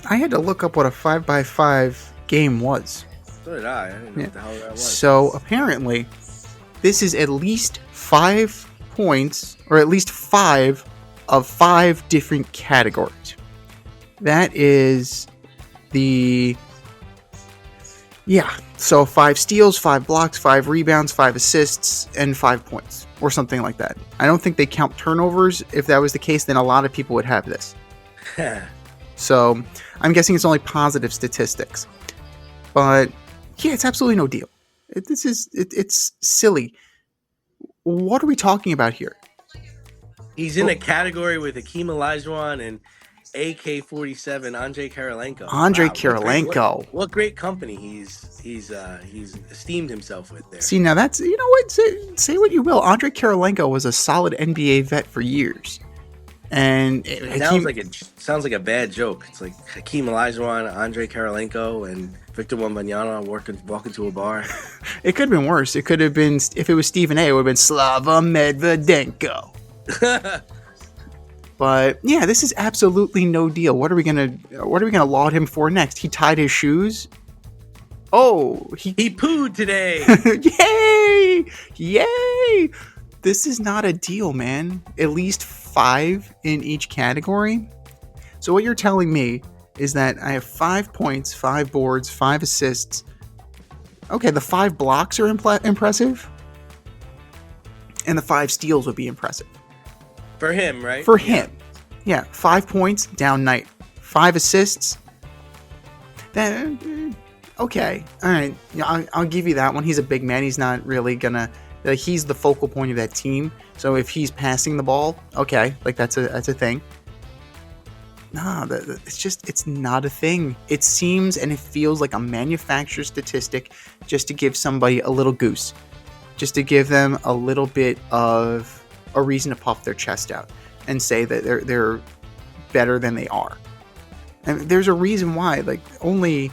S1: I had to look up what a 5x5 game was.
S3: So did I. I didn't know what the hell that was.
S1: So apparently, this is at least 5 points, or at least 5 of 5 different categories. That is so 5 steals, 5 blocks, 5 rebounds, 5 assists, and 5 points, or something like that. I don't think they count turnovers. If that was the case, then a lot of people would have this. So I'm guessing it's only positive statistics. But yeah, it's absolutely no deal. It's silly. What are we talking about here?
S3: He's in a category with Hakeem Olajuwon and AK-47 Andre Karolinko.
S1: Andre
S3: Wow,
S1: Karolinko.
S3: what great company he's esteemed himself with there.
S1: See, now that's, you know what, say what you will. Andre Karolinko was a solid NBA vet for years. And
S3: It sounds like a bad joke. It's like Hakeem Olajuwon, Andre Karolinko, and Victor Wembanyama walking to a bar.
S1: It could have been worse. It could have been, if it was Stephen A, it would have been Slava Medvedenko. But yeah, this is absolutely no deal. What are we gonna laud him for next? He tied his shoes. Oh,
S3: he pooed today.
S1: Yay! This is not a deal, man. At least 5 in each category. So what you're telling me is that I have 5 points, 5 boards, 5 assists. Okay, the 5 blocks are impressive. And the 5 steals would be impressive.
S3: For him, right?
S1: For him. Yeah, 5 points, down night. 5 assists. Then, okay. All right. Yeah, I'll give you that one. He's a big man. He's not really gonna... he's the focal point of that team. So if he's passing the ball, okay. Like, that's a thing. Nah, it's not a thing. It seems and it feels like a manufactured statistic just to give somebody a little goose. Just to give them a little bit of a reason to puff their chest out and say that they're better than they are. And there's a reason why, like, only,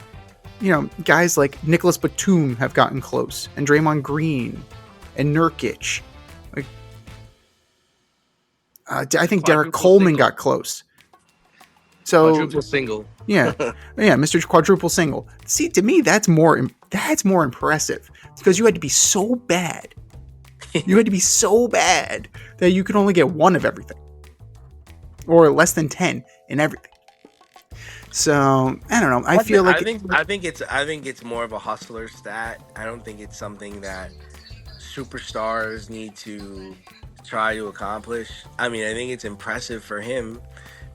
S1: guys like Nicholas Batum have gotten close, and Draymond Green and Nurkic. Like, I think Derek Coleman got close. So
S3: quadruple single.
S1: yeah, Mr. Quadruple Single. See, to me, that's more impressive because you had to be so bad. You had to be so bad that you could only get 1 of everything, or less than 10 in everything. So I don't know. I
S3: think it's more of a hustler stat. I don't think it's something that superstars need to try to accomplish. I mean, I think it's impressive for him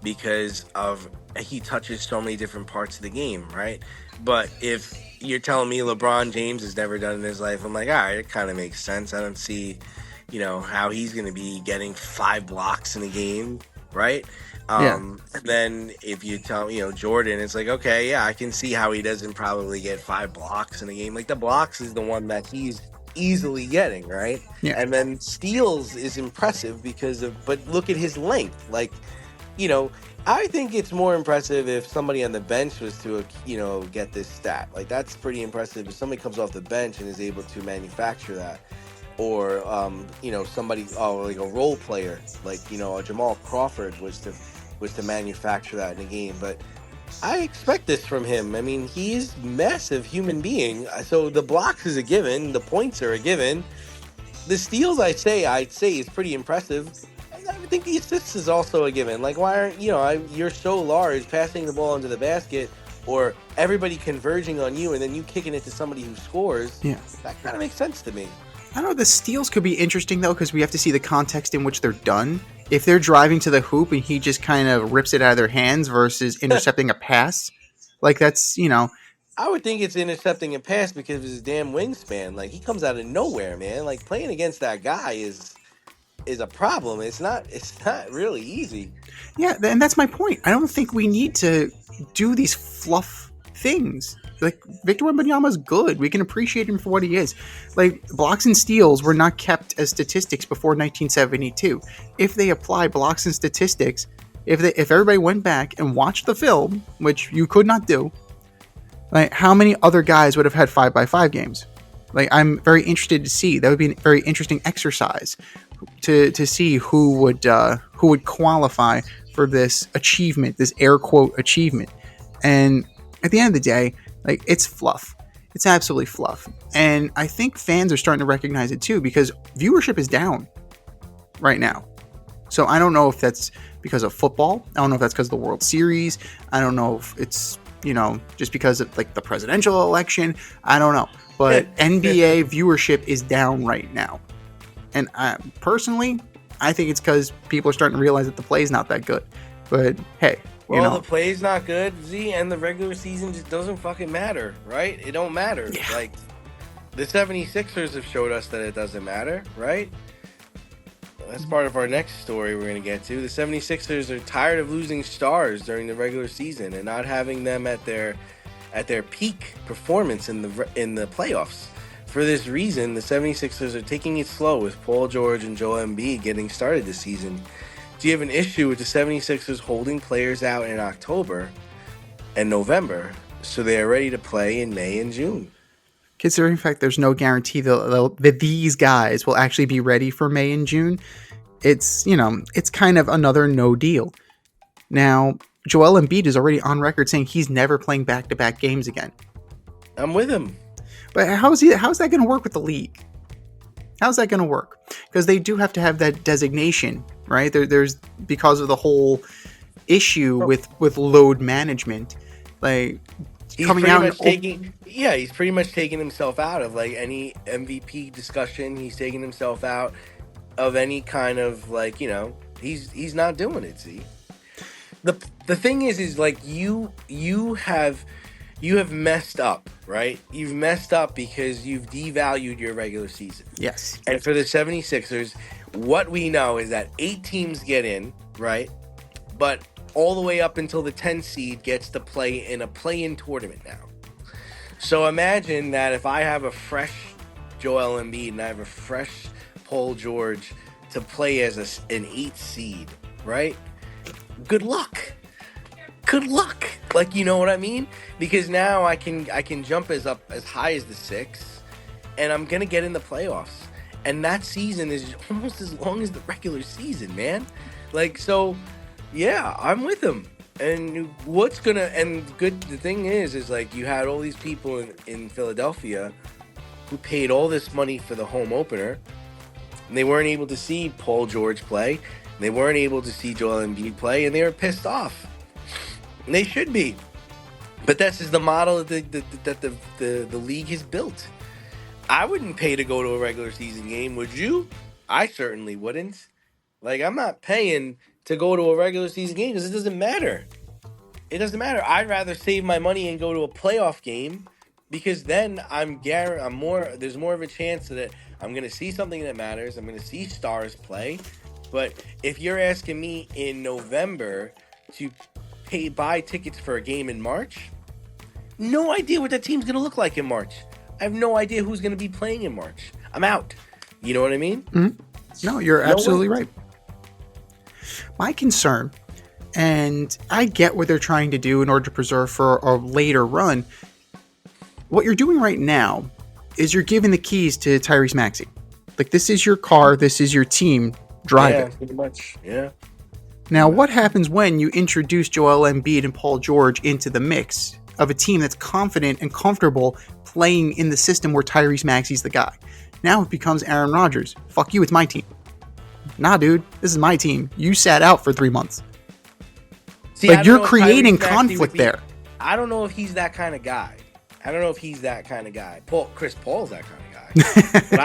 S3: because he touches so many different parts of the game, right? But if you're telling me LeBron James has never done in his life, I'm like, all right, it kind of makes sense. I don't see, how he's going to be getting 5 blocks in a game, right? Then if you tell, Jordan, it's like, okay, yeah, I can see how he doesn't probably get 5 blocks in a game. Like, the blocks is the one that he's easily getting, right?
S1: Yeah.
S3: And then steals is impressive but look at his length. Like, I think it's more impressive if somebody on the bench was to, get this stat. Like, that's pretty impressive if somebody comes off the bench and is able to manufacture that. Or, somebody, like a role player, like, a Jamal Crawford was to manufacture that in a game. But I expect this from him. I mean, he's massive human being. So the blocks is a given. The points are a given. The steals, I'd say is pretty impressive. I think the assists is also a given. Like, why aren't, you're so large, passing the ball into the basket, or everybody converging on you and then you kicking it to somebody who scores.
S1: Yeah.
S3: That kind of makes sense to me.
S1: I don't know. The steals could be interesting, though, because we have to see the context in which they're done. If they're driving to the hoop and he just kind of rips it out of their hands versus intercepting a pass, like, that's,
S3: I would think it's intercepting a pass because of his damn wingspan. Like, he comes out of nowhere, man. Like, playing against that guy is a problem. It's not really easy.
S1: Yeah, and that's my point. I don't think we need to do these fluff things. Like, Victor Wembanyama's good. We can appreciate him for what he is. Like, blocks and steals were not kept as statistics before 1972. If they apply blocks and statistics, if everybody went back and watched the film, which you could not do, like, how many other guys would have had 5x5 games? Like, I'm very interested to see. That would be a very interesting exercise to see who would qualify for this achievement, this air quote achievement. And at the end of the day, like, it's fluff. It's absolutely fluff. And I think fans are starting to recognize it too, because viewership is down right now. So I don't know if that's because of football. I don't know if that's because of the World Series. I don't know if it's, just because of, like, the presidential election. I don't know. But NBA viewership is down right now. And personally, I think it's because people are starting to realize that the play is not that good. But hey, You
S3: Well,
S1: know,
S3: the play's not good, Z, and the regular season just doesn't fucking matter, right? It don't matter.
S1: yeah.
S3: Like, the 76ers have showed us that it doesn't matter, right? That's part of our next story we're going to get to. The 76ers are tired of losing stars during the regular season and not having them at their peak performance in the playoffs. For this reason, the 76ers are taking it slow with Paul George and Joel Embiid getting started this season. Do you have an issue with the 76ers holding players out in October and November so they are ready to play in May and June?
S1: Considering the fact there's no guarantee that these guys will actually be ready for May and June, it's kind of another no deal. Now, Joel Embiid is already on record saying he's never playing back-to-back games again.
S3: I'm with him.
S1: But how's that going to work with the league? How's that going to work? Because they do have to have that designation, right? There's because of the whole issue with load management, like
S3: He's
S1: coming
S3: pretty
S1: out
S3: much he's pretty much taking himself out of like any MVP discussion. He's taking himself out of any kind of like, he's not doing it, see? The thing is like you have messed up, right? You've messed up because you've devalued your regular season.
S1: yes,
S3: And for the 76ers, what we know is that 8 teams get in, right? But all the way up until the 10 seed gets to play in a play-in tournament now. So imagine that if I have a fresh Joel Embiid and I have a fresh Paul George to play as an 8 seed, right? Good luck. Good luck. Like, you know what I mean? Because now I can jump as high as the 6, and I'm gonna get in the playoffs. And that season is almost as long as the regular season, man. Like, so yeah, I'm with him. And the thing is like you had all these people in Philadelphia who paid all this money for the home opener, and they weren't able to see Paul George play. They weren't able to see Joel Embiid play, and they were pissed off. And they should be. But this is the model that the league has built. I wouldn't pay to go to a regular season game, would you? I certainly wouldn't. Like, I'm not paying to go to a regular season game because it doesn't matter. It doesn't matter. I'd rather save my money and go to a playoff game because then there's more of a chance that I'm going to see something that matters. I'm going to see stars play. But if you're asking me in November to buy tickets for a game in March, no idea what that team's going to look like in March. I have no idea who's going to be playing in March. I'm out. You know what I mean?
S1: Mm-hmm. No, you're absolutely right. My concern, and I get what they're trying to do in order to preserve for a later run. What you're doing right now is you're giving the keys to Tyrese Maxey. Like, this is your car, this is your team, drive it.
S3: Yeah, pretty much. Yeah.
S1: Now, what happens when you introduce Joel Embiid and Paul George into the mix of a team that's confident and comfortable playing in the system where Tyrese Maxey's the guy? Now it becomes Aaron Rodgers. Fuck you, it's my team. Nah, dude, this is my team. You sat out for 3 months.
S3: See,
S1: like, you're creating conflict there.
S3: I don't know if he's that kind of guy. Chris Paul's that kind of guy. But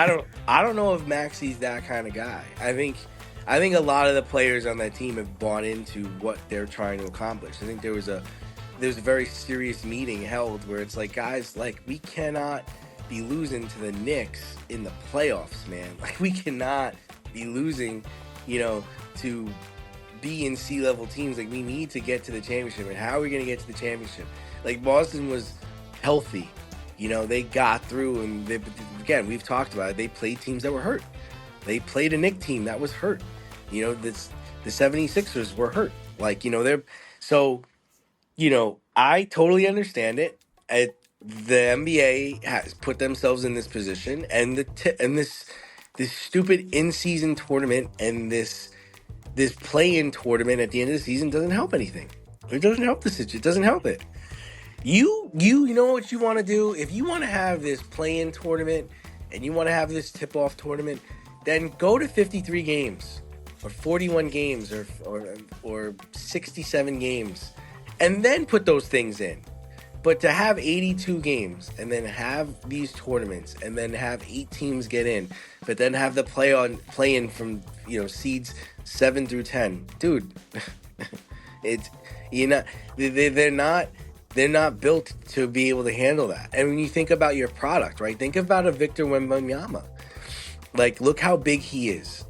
S3: I don't know if Maxey's that kind of guy. I think a lot of the players on that team have bought into what they're trying to accomplish. I think there was a very serious meeting held where it's like, guys, like, we cannot be losing to the Knicks in the playoffs, man. Like, we cannot be losing, to B and C level teams. Like, we need to get to the championship. And how are we going to get to the championship? Like, Boston was healthy. They got through, and again, we've talked about it. They played teams that were hurt. They played a Knicks team that was hurt. The 76ers were hurt. Like, I totally understand it. The NBA has put themselves in this position, and this stupid in-season tournament and this play-in tournament at the end of the season doesn't help anything. It doesn't help the situation. It doesn't help it. You know what you want to do? If you want to have this play-in tournament and you want to have this tip-off tournament, then go to 53 games or 41 games or 67 games and then put those things in. But to have 82 games and then have these tournaments and then have 8 teams get in, but then have the play in from seeds 7 through 10, dude, It's you know they're not built to be able to handle that. And when you think about your product, right? Think about a Victor Wembanyama. Like, look how big he is.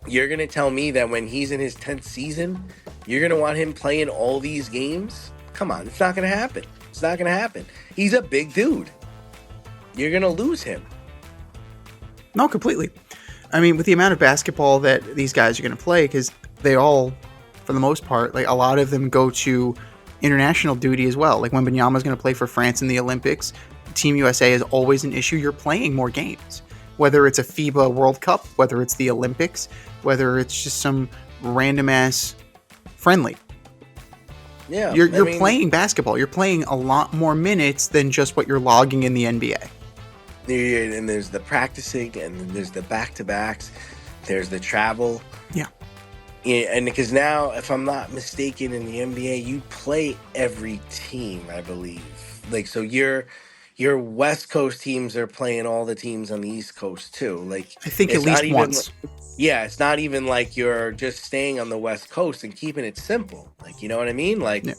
S3: You're gonna tell me that when he's in his 10th season, you're gonna want him playing all these games? Come on, it's not gonna happen. It's not gonna happen. He's a big dude. You're gonna lose him.
S1: No, completely. I mean, with the amount of basketball that these guys are going to play, because they all, for the most part, like a lot of them go to international duty as well. Like when Wembanyama's going to play for France in the Olympics, Team USA is always an issue. You're playing more games, whether it's a FIBA World Cup, whether it's the Olympics, whether it's just some random ass friendly.
S3: Yeah,
S1: You're playing basketball. You're playing a lot more minutes than just what you're logging in the NBA.
S3: And there's the practicing, and then there's the back-to-backs. There's the travel.
S1: Yeah.
S3: And because now, if I'm not mistaken, in the NBA, you play every team, I believe. Like, so your West Coast teams are playing all the teams on the East Coast too. Like,
S1: I think at
S3: it's not
S1: least
S3: even.
S1: once.
S3: Yeah, it's not even like you're just staying on the West Coast and keeping it simple. Like, you know what I mean? Like,
S1: Yeah.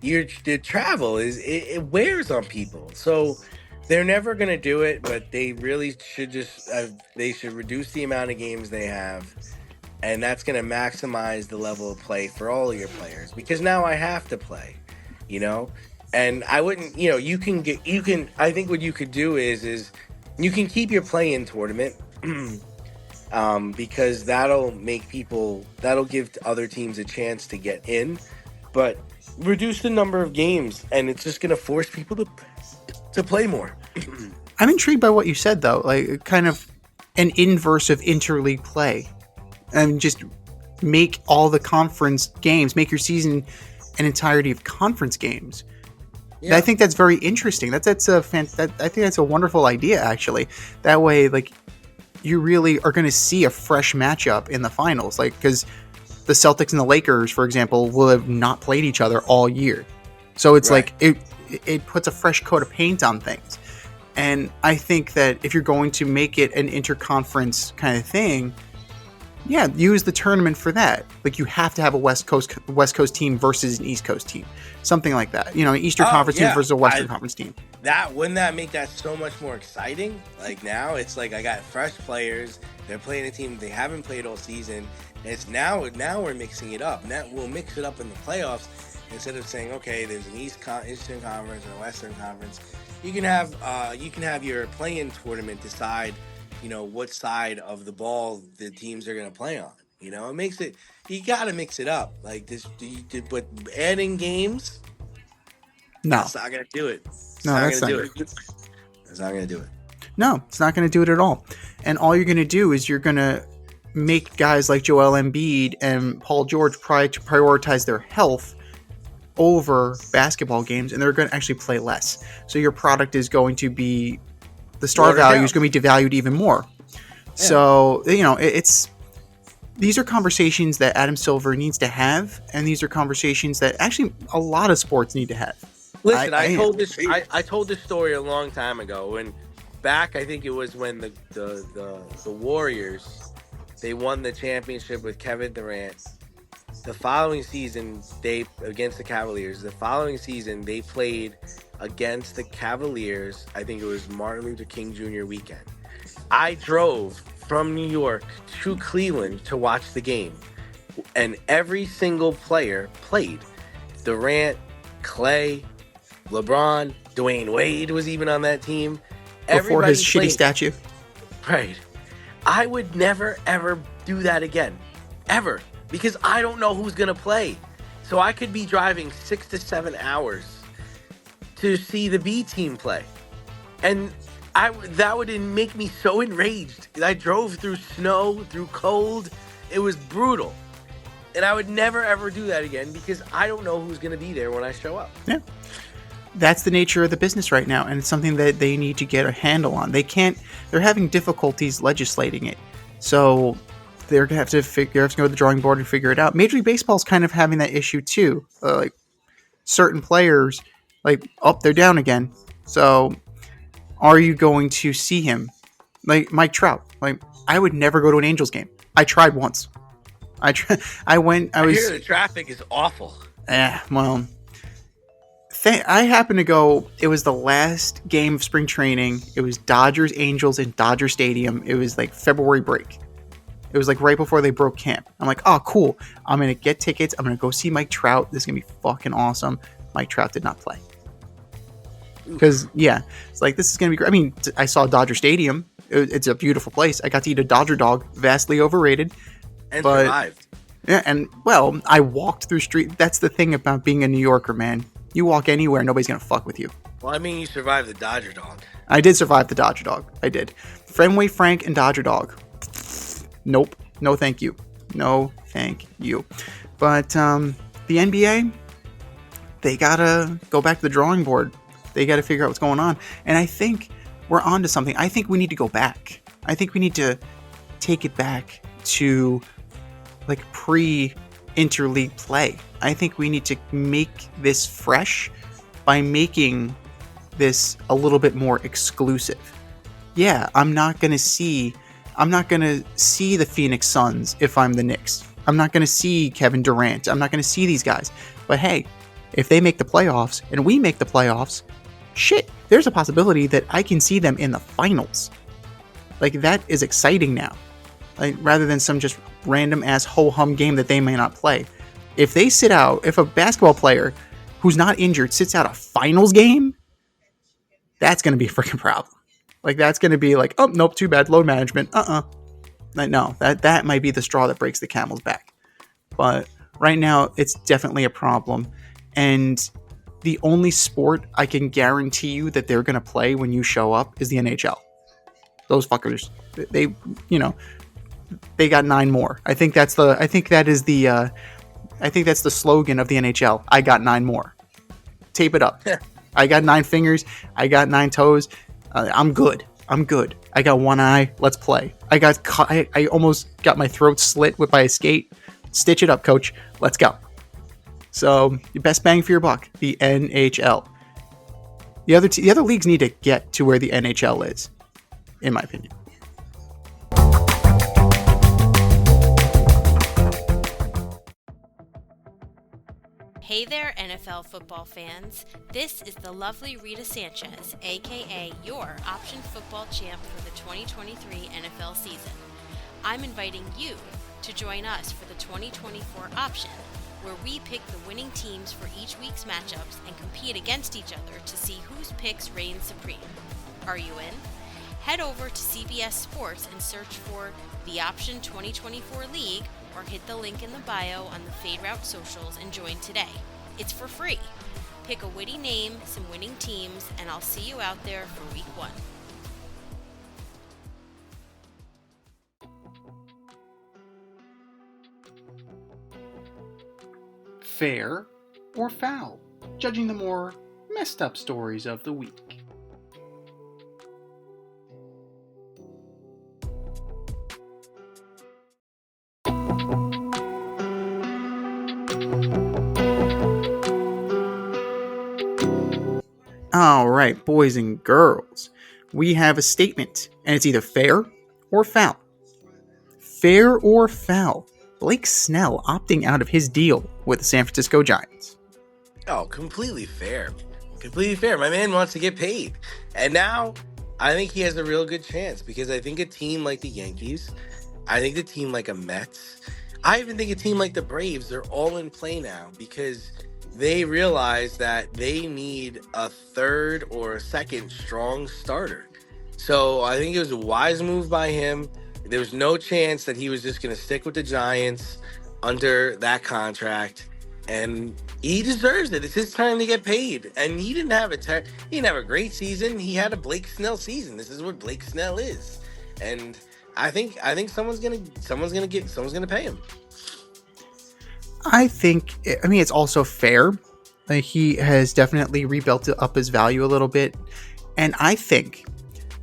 S3: the travel it wears on people. So they're never going to do it, but they really should just they should reduce the amount of games they have, and that's going to maximize the level of play for all of your players, because now I have to play, you know. And I wouldn't, I think what you could do is you can keep your play-in tournament. Because that'll give other teams a chance to get in, but reduce the number of games, and it's just going to force people to play more.
S1: I'm intrigued by what you said, though. Like, kind of an inverse of interleague play. And just make all the conference games, make your season an entirety of conference games. Yeah. I think that's very interesting. I think that's a wonderful idea, actually. That way, like, you really are going to see a fresh matchup in the finals. Like, because the Celtics and the Lakers, for example, will have not played each other all year. So it's right. Like, it puts a fresh coat of paint on things. And I think that if you're going to make it an interconference kind of thing, yeah, use the tournament for that. Like, you have to have a West Coast team versus an East Coast team. Something like that. You know, an Eastern Conference team versus a Western Conference team.
S3: Wouldn't that make that so much more exciting? Like, now it's like I got fresh players. They're playing a team they haven't played all season. And it's now we're mixing it up. Now we'll mix it up in the playoffs instead of saying, okay, there's an Eastern Conference and a Western Conference. You can have your play-in tournament decide, you know, what side of the ball the teams are going to play on. You know, it makes it. You got to mix it up. Like this, but adding games.
S1: No,
S3: that's not going to do it. It's
S1: not going to do it.
S3: It's not going to do it.
S1: No, it's not going to do it at all. And all you're going to do is you're going to make guys like Joel Embiid and Paul George prioritize their health over basketball games, and they're going to actually play less. So your product is going to be, the star value is going to be devalued even more. Yeah. So, you know, these are conversations that Adam Silver needs to have, and these are conversations that actually a lot of sports need to have.
S3: Listen, I told this story a long time ago, when back, I think it was when the Warriors, they won the championship with Kevin Durant. The following season, against the Cavaliers. The following season, they played against the Cavaliers. I think it was Martin Luther King Jr. weekend. I drove from New York to Cleveland to watch the game, and every single player played. Durant, Clay, LeBron, Dwayne Wade was even on that team.
S1: Before his shitty statue.
S3: Right. I would never, ever do that again. Ever. Because I don't know who's going to play. So I could be driving 6 to 7 hours to see the B team play. And that would make me so enraged. I drove through snow, through cold. It was brutal. And I would never, ever do that again, because I don't know who's going to be there when I show up.
S1: Yeah. That's the nature of the business right now, and it's something that they need to get a handle on. They're having difficulties legislating it. So they're going to have to go to the drawing board and figure it out. Major League Baseball is kind of having that issue too. Like, certain players, like, they're down again. So are you going to see him? Like Mike Trout. Like, I would never go to an Angels game. I tried once. I
S3: I
S1: was
S3: hear the traffic is awful.
S1: well, I happened to go. It was the last game of spring training. It was Dodgers Angels in Dodger Stadium. It was like February break. It was like right before they broke camp. I'm like, oh, cool. I'm going to get tickets. I'm going to go see Mike Trout. This is going to be fucking awesome. Mike Trout did not play. Because, yeah, it's like, this is going to be great. I mean, I saw Dodger Stadium. It's a beautiful place. I got to eat a Dodger dog. Vastly overrated.
S3: And
S1: but,
S3: survived.
S1: Yeah, and, well, I walked through street. That's the thing about being a New Yorker, man. You walk anywhere, nobody's going to fuck with you.
S3: Well, I mean, you survived the Dodger dog.
S1: I did survive the Dodger dog. I did. Fenway Frank and Dodger dog. Nope. No, thank you. No, thank you. But the NBA, they got to go back to the drawing board. They got to figure out what's going on. And I think we're on to something. I think we need to go back. I think we need to take it back to like pre-interleague play. I think we need to make this fresh by making this a little bit more exclusive. Yeah, I'm not going to see the Phoenix Suns if I'm the Knicks. I'm not going to see Kevin Durant. I'm not going to see these guys. But hey, if they make the playoffs and we make the playoffs, shit, there's a possibility that I can see them in the finals. Like, that is exciting now. Like, rather than some just random ass ho-hum game that they may not play. If they sit out, if a basketball player who's not injured sits out a finals game, that's going to be a freaking problem. Like, that's going to be like, oh, nope, too bad, load management. Like, no, that might be the straw that breaks the camel's back. But right now, it's definitely a problem. And the only sport I can guarantee you that they're going to play when you show up is the NHL. Those fuckers, they got 9 more. I think that's the slogan of the NHL. I got 9 more. Tape it up. I got 9 fingers. I got 9 toes. I'm good. I got 1 eye. Let's play. I almost got my throat slit by a skate. Stitch it up, coach. Let's go. So, the best bang for your buck, the NHL. The other leagues need to get to where the NHL is, in my opinion.
S6: Hey there, NFL football fans. This is the lovely Rita Sanchez, aka your option football champ for the 2023 NFL season. I'm inviting you to join us for the 2024 option, where we pick the winning teams for each week's matchups and compete against each other to see whose picks reign supreme. Are you in? Head over to CBS Sports and search for the Option 2024 League, or hit the link in the bio on the Fade Route socials and join today. It's for free. Pick a witty name, some winning teams, and I'll see you out there for week 1.
S5: Fair or foul? Judging the more messed up stories of the week.
S1: All right, boys and girls, we have a statement, and it's either fair or foul. Fair or foul? Blake Snell opting out of his deal with the San Francisco Giants.
S3: Oh, completely fair. Completely fair. My man wants to get paid. And now I think he has a real good chance, because I think a team like the Yankees, I think a team like a Mets, I even think a team like the Braves, they're all in play now, because they realize that they need a third or a second strong starter. So I think it was a wise move by him. There was no chance that he was just going to stick with the Giants under that contract, and he deserves it. It's his time to get paid. And he didn't have a great season. He had a Blake Snell season. This is what Blake Snell is, and I think someone's gonna pay him.
S1: I mean, it's also fair. Like, he has definitely rebuilt up his value a little bit. And I think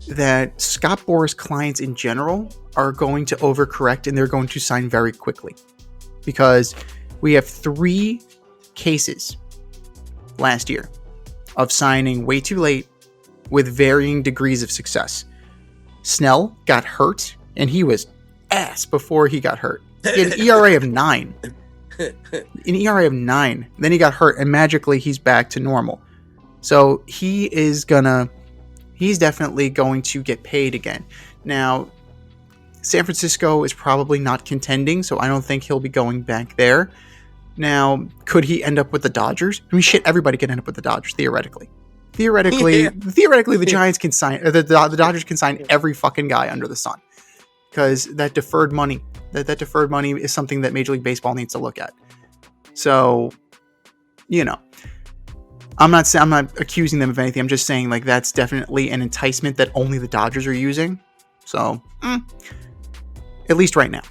S1: that Scott Boras clients in general are going to overcorrect, and they're going to sign very quickly. Because we have 3 cases last year of signing way too late with varying degrees of success. Snell got hurt, and he was ass before he got hurt. He had an ERA of 9. An ERA of 9. Then he got hurt, and magically he's back to normal. So he's definitely going to get paid again. Now, San Francisco is probably not contending, so I don't think he'll be going back there. Now, could he end up with the Dodgers? I mean, shit, everybody can end up with the Dodgers, theoretically. Theoretically, the Giants can sign, the Dodgers can sign every fucking guy under the sun. Because that deferred money is something that Major League Baseball needs to look at. So, I'm not accusing them of anything. I'm just saying, like, that's definitely an enticement that only the Dodgers are using. So, at least right now.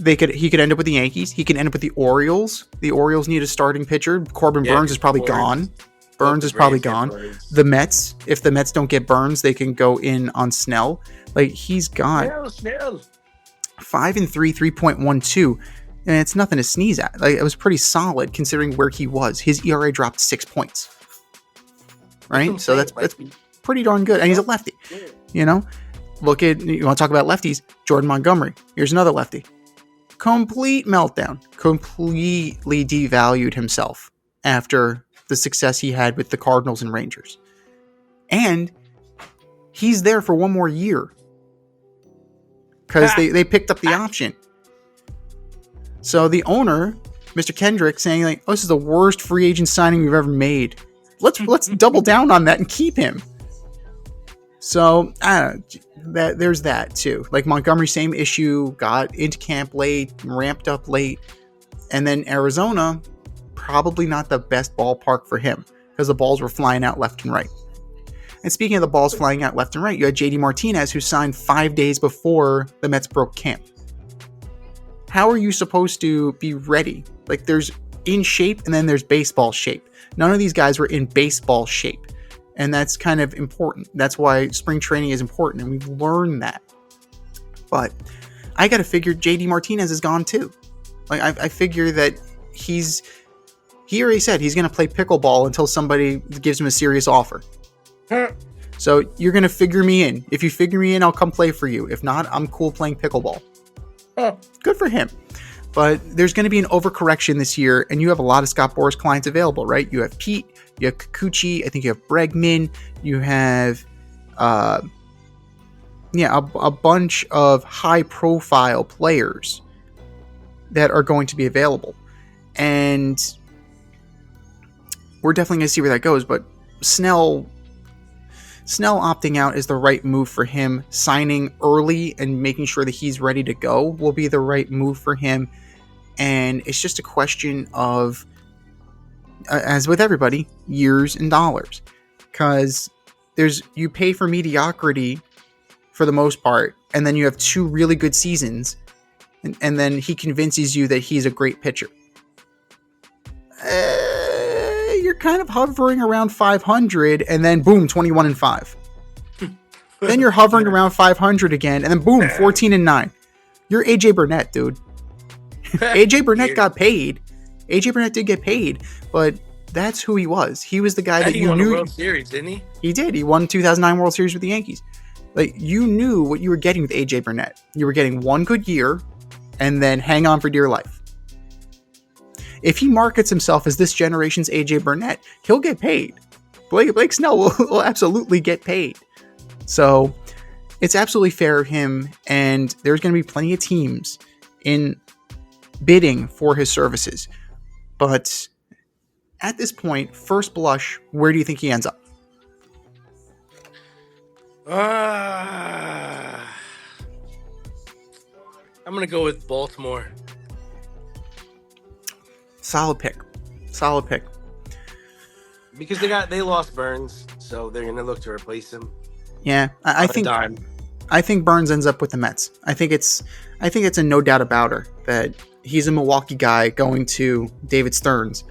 S1: He could end up with the Yankees. He could end up with the Orioles. The Orioles need a starting pitcher. Corbin Burns is probably gone. The Mets, if the Mets don't get Burns, they can go in on Snell. Like, he's got
S3: Snell.
S1: 5-3, 3.12. And it's nothing to sneeze at. Like, it was pretty solid considering where he was. His ERA dropped 6 points. Right? So that's pretty darn good. And he's a lefty. You want to talk about lefties? Jordan Montgomery. Here's another lefty. Complete meltdown. Completely devalued himself after the success he had with the Cardinals and Rangers. And he's there for one more year. Because they picked up the option. So the owner, Mr. Kendrick, saying, like, "Oh, this is the worst free agent signing we've ever made. Let's double down on that and keep him." So there's that too. Like, Montgomery, same issue, got into camp late, ramped up late, and then Arizona, probably not the best ballpark for him because the balls were flying out left and right. And speaking of the balls flying out left and right, you had JD Martinez, who signed 5 days before the Mets broke camp. How are you supposed to be ready? Like, there's in shape and then there's baseball shape. None of these guys were in baseball shape. And that's kind of important. That's why spring training is important. And we've learned that. But I got to figure JD Martinez is gone too. Like, I figure that he already said he's going to play pickleball until somebody gives him a serious offer. So you're going to figure me in. If you figure me in, I'll come play for you. If not, I'm cool playing pickleball. Good for him. But there's going to be an overcorrection this year, and you have a lot of Scott Boras clients available, right? You have Pete, you have Kikuchi, I think you have Bregman, you have a bunch of high-profile players that are going to be available. And we're definitely going to see where that goes, but Snell opting out is the right move for him. Signing early and making sure that he's ready to go will be the right move for him. And it's just a question of, as with everybody, years and dollars. Because you pay for mediocrity for the most part, and then you have 2 really good seasons, and then he convinces you that he's a great pitcher. You're kind of hovering around 500, and then boom, 21-5. Then you're hovering around 500 again, and then boom, 14-9. You're AJ Burnett, dude. AJ Burnett got paid. AJ Burnett did get paid, but that's who he was. He was the guy that you knew.
S3: He won the World Series, didn't he?
S1: He did. He won 2009 World Series with the Yankees. Like, you knew what you were getting with AJ Burnett. You were getting one good year, and then hang on for dear life. If he markets himself as this generation's AJ Burnett, he'll get paid. Blake Snell will absolutely get paid. So it's absolutely fair of him, and there's going to be plenty of teams in bidding for his services. But at this point, first blush, where do you think he ends up?
S3: I'm going to go with Baltimore.
S1: Solid pick.
S3: Because they lost Burns, so they're going to look to replace him.
S1: Yeah, I think Burns ends up with the Mets. I think it's a no doubt about her that he's a Milwaukee guy going to David Stearns.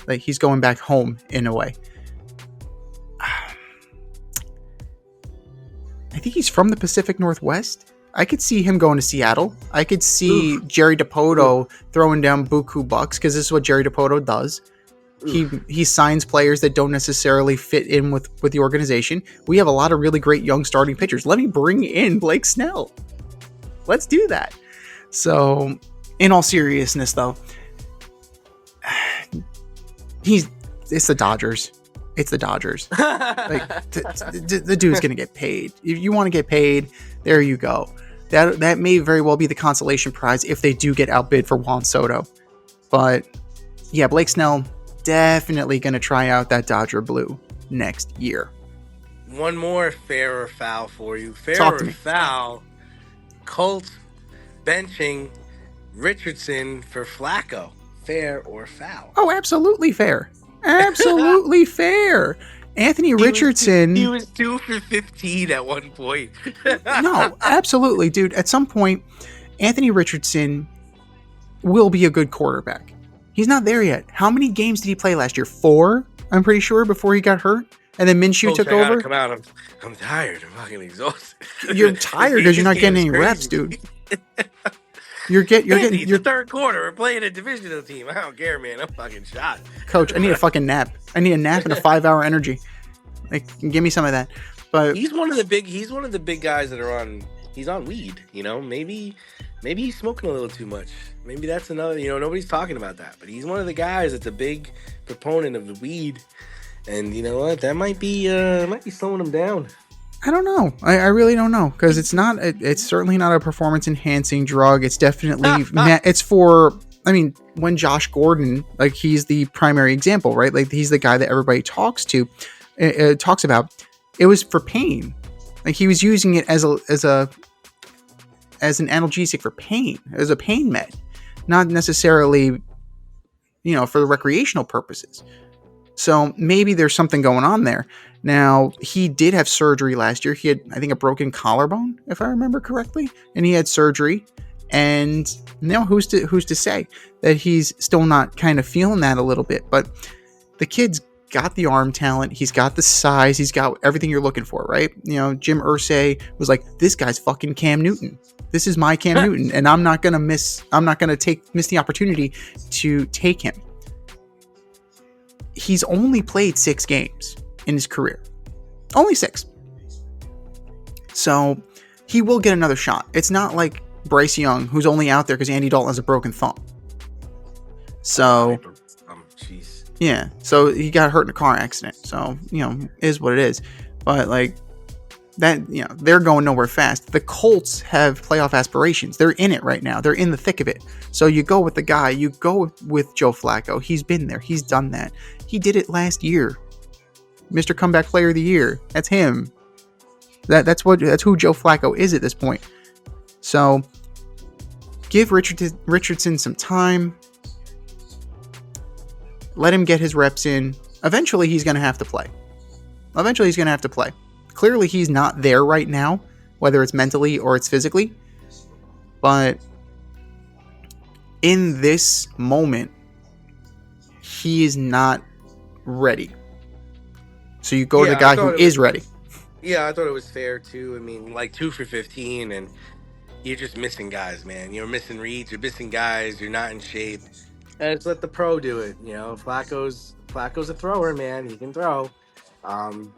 S1: Like, he's going back home in a way. I think he's from the Pacific Northwest. I could see him going to Seattle. I could see Jerry Dipoto throwing down buku bucks, because this is what Jerry Dipoto does. He signs players that don't necessarily fit in with the organization. We have a lot of really great young starting pitchers. Let me bring in Blake Snell. Let's do that. So, in all seriousness, though, it's the Dodgers. It's the Dodgers. Like the dude's gonna get paid. If you want to get paid, there you go. That may very well be the consolation prize if they do get outbid for Juan Soto. But yeah, Blake Snell definitely gonna try out that Dodger blue next year.
S3: One more fair or foul for you. Fair
S1: Talk to
S3: or
S1: me.
S3: foul, Colts benching Richardson for Flacco. Fair or foul?
S1: Oh, absolutely fair. Absolutely fair. Anthony Richardson.
S3: He was 2 for 15 at one point.
S1: No, absolutely, dude. At some point, Anthony Richardson will be a good quarterback. He's not there yet. How many games did he play last year? 4, I'm pretty sure, before he got hurt. And then Minshew took over.
S3: Come out. I'm tired. I'm fucking exhausted.
S1: You're tired because you're not getting any reps, dude. You're getting.
S3: It's the third quarter. We're playing a divisional team. I don't care, man. I'm fucking shot.
S1: Coach, I need a fucking nap. I need a nap and a 5-hour energy. Like, give me some of that. But
S3: he's one of the big guys that are on. He's on weed. You know, maybe he's smoking a little too much. Maybe that's another. You know, nobody's talking about that. But he's one of the guys that's a big proponent of the weed. And you know what? That might be slowing him down.
S1: I don't know. I really don't know, because it's not. It's certainly not a performance enhancing drug. It's definitely. It's for. I mean, when Josh Gordon, like, he's the primary example, right? Like, he's the guy that everybody talks about. It was for pain. Like, he was using it as an analgesic for pain, as a pain med, not necessarily, for recreational purposes. So maybe there's something going on there. Now, he did have surgery last year. He had, I think, a broken collarbone, if I remember correctly, and he had surgery. And now who's to say that he's still not kind of feeling that a little bit? But the kid's got the arm talent. He's got the size. He's got everything you're looking for, right? Jim Irsay was like, this guy's fucking Cam Newton. This is my Cam Newton, and I'm not gonna miss the opportunity to take him. He's only played 6 games in his career. Only 6. So he will get another shot. It's not like Bryce Young, who's only out there because Andy Dalton has a broken thumb. So, yeah. So he got hurt in a car accident. So, is what it is. But, like, that, they're going nowhere fast. The Colts have playoff aspirations. They're in it right now. They're in the thick of it. So you go with the guy. You go with Joe Flacco. He's been there. He's done that. He did it last year. Mr. Comeback Player of the Year. That's him. That's who Joe Flacco is at this point. So give Richardson some time. Let him get his reps in. Eventually he's going to have to play. Clearly he's not there right now, whether it's mentally or it's physically. But in this moment, he is not ready. So you go to the guy who is ready.
S3: Yeah, I thought it was fair too. I mean, like 2 for 15, and you're just missing guys, man. You're missing reads. You're missing guys. You're not in shape. And just let the pro do it. Flacco's a thrower, man. He can throw. And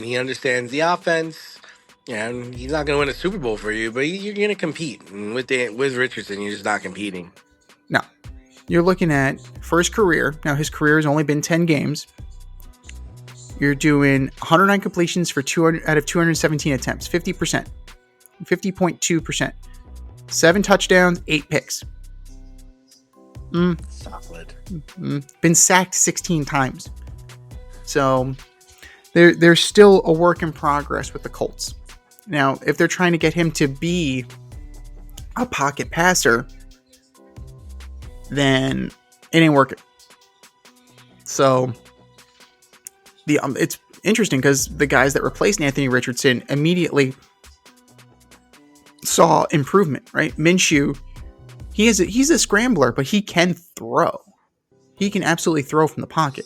S3: he understands the offense. And he's not going to win a Super Bowl for you, but you're going to compete. And with Richardson, you're just not competing.
S1: No. You're looking at, for his career, now his career has only been 10 games. You're doing 109 completions for 200 out of 217 attempts, 50%, 50.2%, 7 touchdowns, 8 picks.
S3: Solid.
S1: Been sacked 16 times. So there's still a work in progress with the Colts. Now, if they're trying to get him to be a pocket passer, then it ain't working. So it's interesting because the guys that replaced Anthony Richardson immediately saw improvement, right? Minshew, he's a scrambler, but he can throw. He can absolutely throw from the pocket.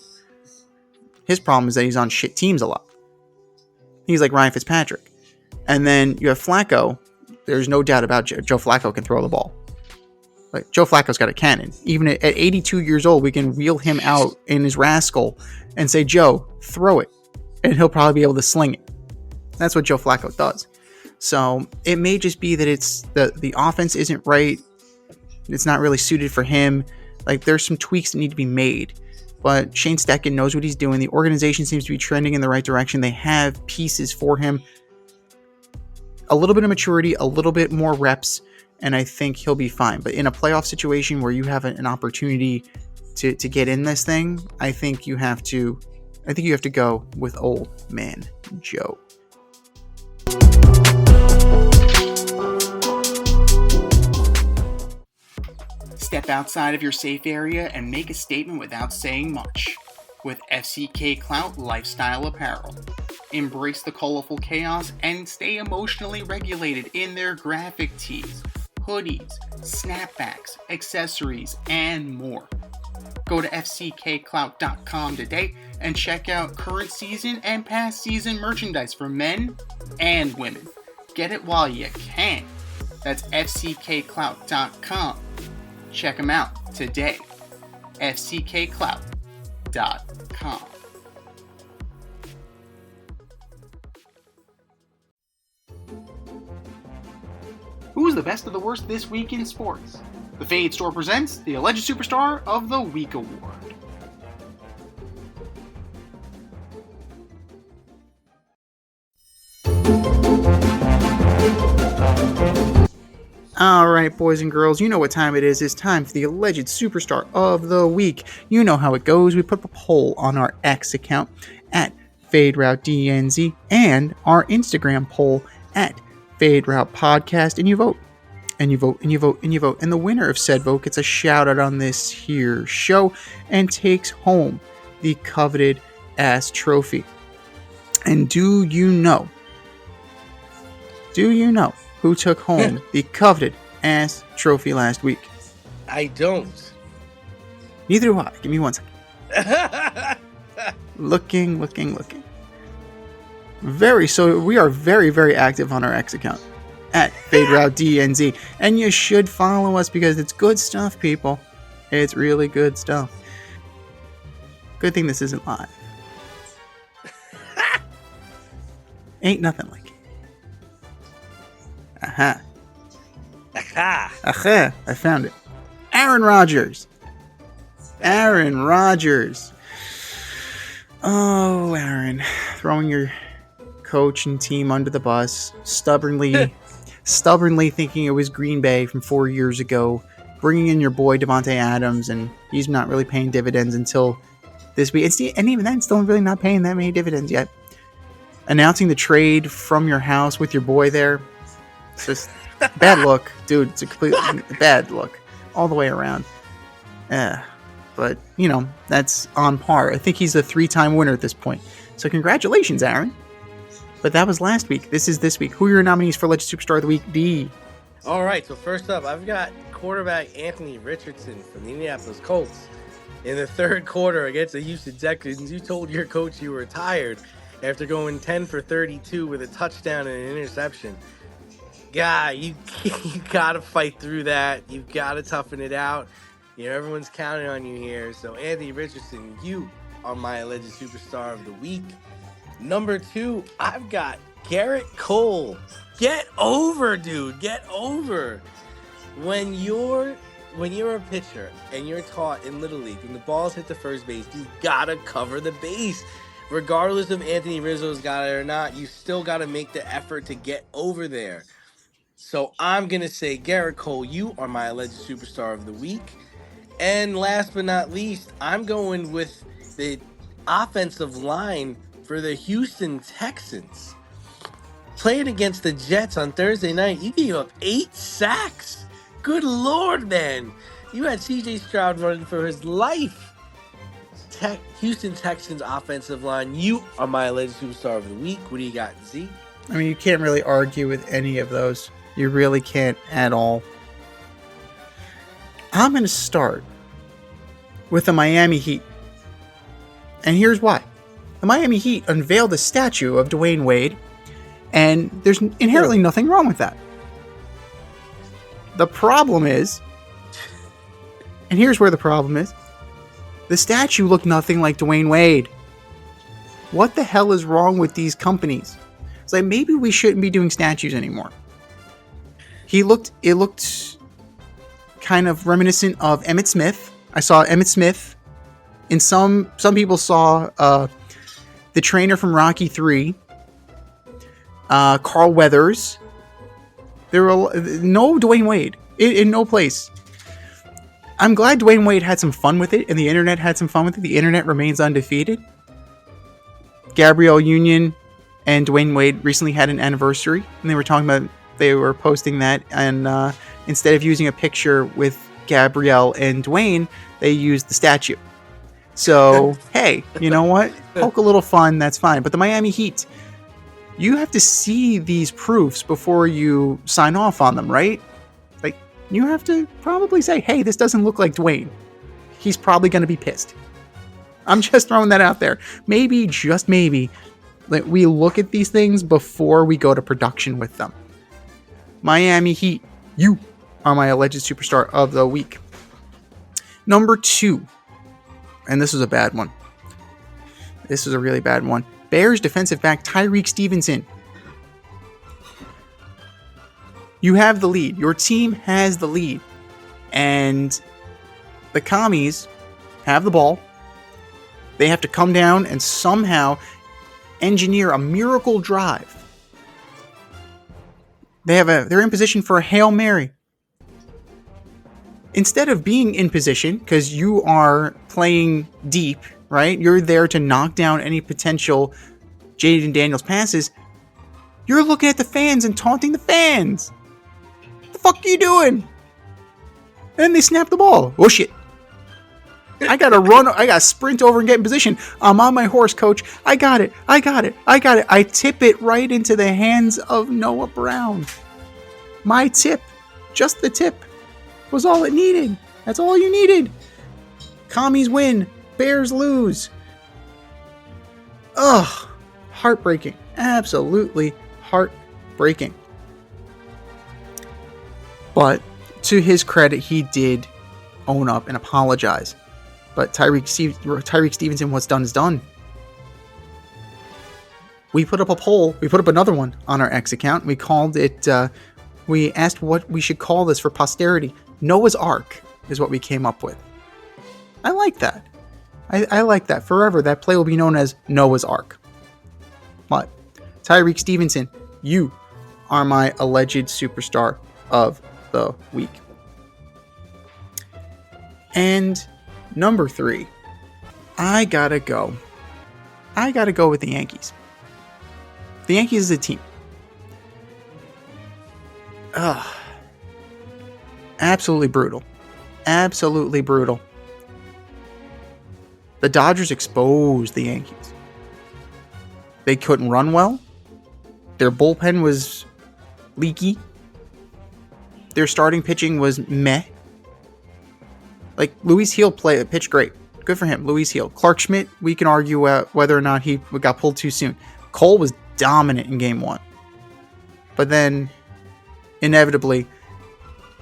S1: His problem is that he's on shit teams a lot. He's like Ryan Fitzpatrick. And then you have Flacco. There's no doubt about Joe Flacco can throw the ball. Like, Joe Flacco's got a cannon. Even at 82 years old, we can wheel him out in his rascal and say, Joe, throw it. And he'll probably be able to sling it. That's what Joe Flacco does. So it may just be that it's the offense isn't right. It's not really suited for him. Like, there's some tweaks that need to be made. But Shane Steichen knows what he's doing. The organization seems to be trending in the right direction. They have pieces for him. A little bit of maturity, a little bit more reps, and I think he'll be fine. But in a playoff situation where you have an opportunity to get in this thing, I think you have to go with old man Joe.
S5: Step outside of your safe area and make a statement without saying much with FCK Clout Lifestyle Apparel. Embrace the colorful chaos and stay emotionally regulated in their graphic tees, hoodies, snapbacks, accessories, and more. Go to fckclout.com today and check out current season and past season merchandise for men and women. Get it while you can. That's fckclout.com. Check them out today. fckclout.com. Who's the best of the worst this week in sports? The Fade Store presents the Alleged Superstar of the Week Award.
S1: Alright, boys and girls, you know what time it is. It's time for the Alleged Superstar of the Week. You know how it goes. We put up a poll on our X account at FadeRouteDNZ and our Instagram poll at FadeRoutePodcast, and you vote. And you vote, and you vote, and you vote. And the winner of said vote gets a shout out on this here show and takes home the coveted ass trophy. And do you know who took home the coveted ass trophy last week?
S3: I don't.
S1: Neither do I. Give me 1 second. Looking. So we are very, very active on our X account at FadeRouteDNZ. And you should follow us because it's good stuff, people. It's really good stuff. Good thing this isn't live. Ain't nothing like it. Aha. I found it. Aaron Rodgers. Oh, Aaron. Throwing your coach and team under the bus. Stubbornly thinking it was Green Bay from 4 years ago. Bringing in your boy Devontae Adams, and he's not really paying dividends until this week. And even then, still really not paying that many dividends yet. Announcing the trade from your house with your boy there. It's just bad look, dude. It's a completely bad look all the way around. But, that's on par. I think he's a 3-time winner at this point. So congratulations, Aaron. But that was last week. This is this week. Who are your nominees for Alleged Superstar of the Week, D?
S3: All right, so first up, I've got quarterback Anthony Richardson from the Indianapolis Colts. In the third quarter against the Houston Texans, you told your coach you were tired after going 10 for 32 with a touchdown and an interception. Guy, you gotta fight through that. You've gotta toughen it out. Everyone's counting on you here. So Anthony Richardson, you are my Alleged Superstar of the Week. Number 2, I've got Garrett Cole. Get over, dude. Get over. When you're a pitcher and you're taught in Little League, when the balls hit the first base, you gotta cover the base. Regardless of Anthony Rizzo's got it or not, you still gotta make the effort to get over there. So I'm going to say, Garrett Cole, you are my Alleged Superstar of the Week. And last but not least, I'm going with the offensive line for the Houston Texans. Playing against the Jets on Thursday night, you gave up 8 sacks. Good Lord, man. You had C.J. Stroud running for his life. Houston Texans offensive line, you are my Alleged Superstar of the Week. What do you got, Z?
S1: I mean, you can't really argue with any of those. You really can't at all. I'm going to start with the Miami Heat. And here's why. The Miami Heat unveiled a statue of Dwayne Wade, and there's inherently nothing wrong with that. The problem is, and here's where the problem is, the statue looked nothing like Dwayne Wade. What the hell is wrong with these companies? It's like, maybe we shouldn't be doing statues anymore. It looked kind of reminiscent of Emmitt Smith. I saw Emmitt Smith. And some people saw the trainer from Rocky 3, Carl Weathers. There were no Dwayne Wade in no place. I'm glad Dwayne Wade had some fun with it, and the internet had some fun with it. The internet remains undefeated. Gabrielle Union and Dwayne Wade recently had an anniversary, and they were posting that, and instead of using a picture with Gabrielle and Dwayne, they used the statue. So, hey, you know what? Poke a little fun, that's fine. But the Miami Heat, you have to see these proofs before you sign off on them, right? Like, you have to probably say, hey, this doesn't look like Dwayne. He's probably going to be pissed. I'm just throwing that out there. Maybe, just maybe, that we look at these things before we go to production with them. Miami Heat, you are my alleged superstar of the week. Number 2, and this is a bad one. This is a really bad one. Bears defensive back Tyreek Stevenson. You have the lead. Your team has the lead. And the Commies have the ball. They have to come down and somehow engineer a miracle drive. They're in position for a Hail Mary. Instead of being in position, because you are playing deep, right? You're there to knock down any potential Jaden Daniels passes. You're looking at the fans and taunting the fans. What the fuck are you doing? And they snap the ball. Oh shit. I gotta run. I gotta sprint over and get in position. I'm on my horse, coach. I got it. I tip it right into the hands of Noah Brown. My tip, just the tip, was all it needed. That's all you needed. Commies win. Bears lose. Ugh. Heartbreaking. Absolutely heartbreaking. But to his credit, he did own up and apologize. But Tyreek Stevenson, what's done is done. We put up a poll. We put up another one on our X account. We called it, we asked what we should call this for posterity. Noah's Ark is what we came up with. I like that. I like that. Forever, that play will be known as Noah's Ark. But Tyreek Stevenson, you are my alleged superstar of the week. And number 3, I gotta go with the Yankees. The Yankees is a team. Absolutely brutal. Absolutely brutal. The Dodgers exposed the Yankees. They couldn't run well. Their bullpen was leaky. Their starting pitching was meh. Like, Luis Heel pitched great. Good for him, Luis Heel. Clark Schmidt, we can argue whether or not he got pulled too soon. Cole was dominant in Game 1. But then, inevitably,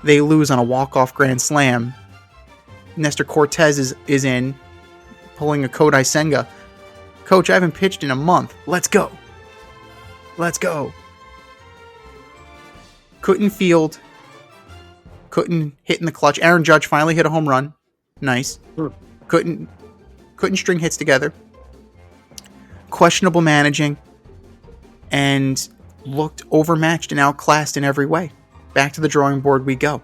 S1: they lose on a walk-off grand slam. Nestor Cortez is in, pulling a Kodai Senga. Coach, I haven't pitched in a month. Let's go. Couldn't field. Couldn't hit in the clutch. Aaron Judge finally hit a home run. Nice. Couldn't string hits together. Questionable managing. And looked overmatched and outclassed in every way. Back to the drawing board we go.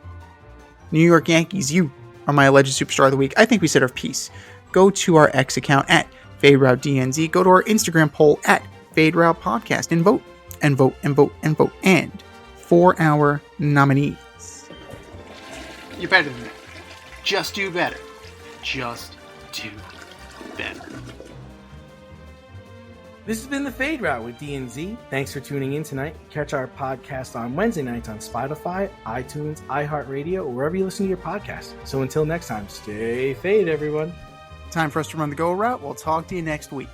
S1: New York Yankees, you are my alleged superstar of the week. I think we said our piece. Go to our X account at FadeRouteDNZ. Go to our Instagram poll at FadeRoutePodcast and vote. And for our nominees.
S5: You're better than that. Just do better. Just do better.
S4: This has been the Fade Route with DNZ. Thanks for tuning in tonight. Catch our podcast on Wednesday nights on Spotify, iTunes, iHeartRadio, or wherever you listen to your podcast. So until next time, stay fade, everyone.
S1: Time for us to run the go route. We'll talk to you next week.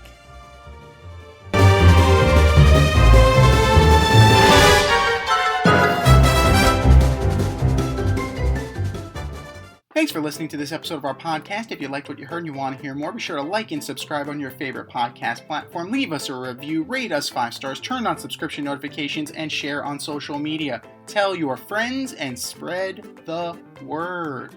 S5: Thanks for listening to this episode of our podcast. If you liked what you heard and you want to hear more, be sure to like and subscribe on your favorite podcast platform. Leave us a review, rate us 5 stars, turn on subscription notifications, and share on social media. Tell your friends and spread the word.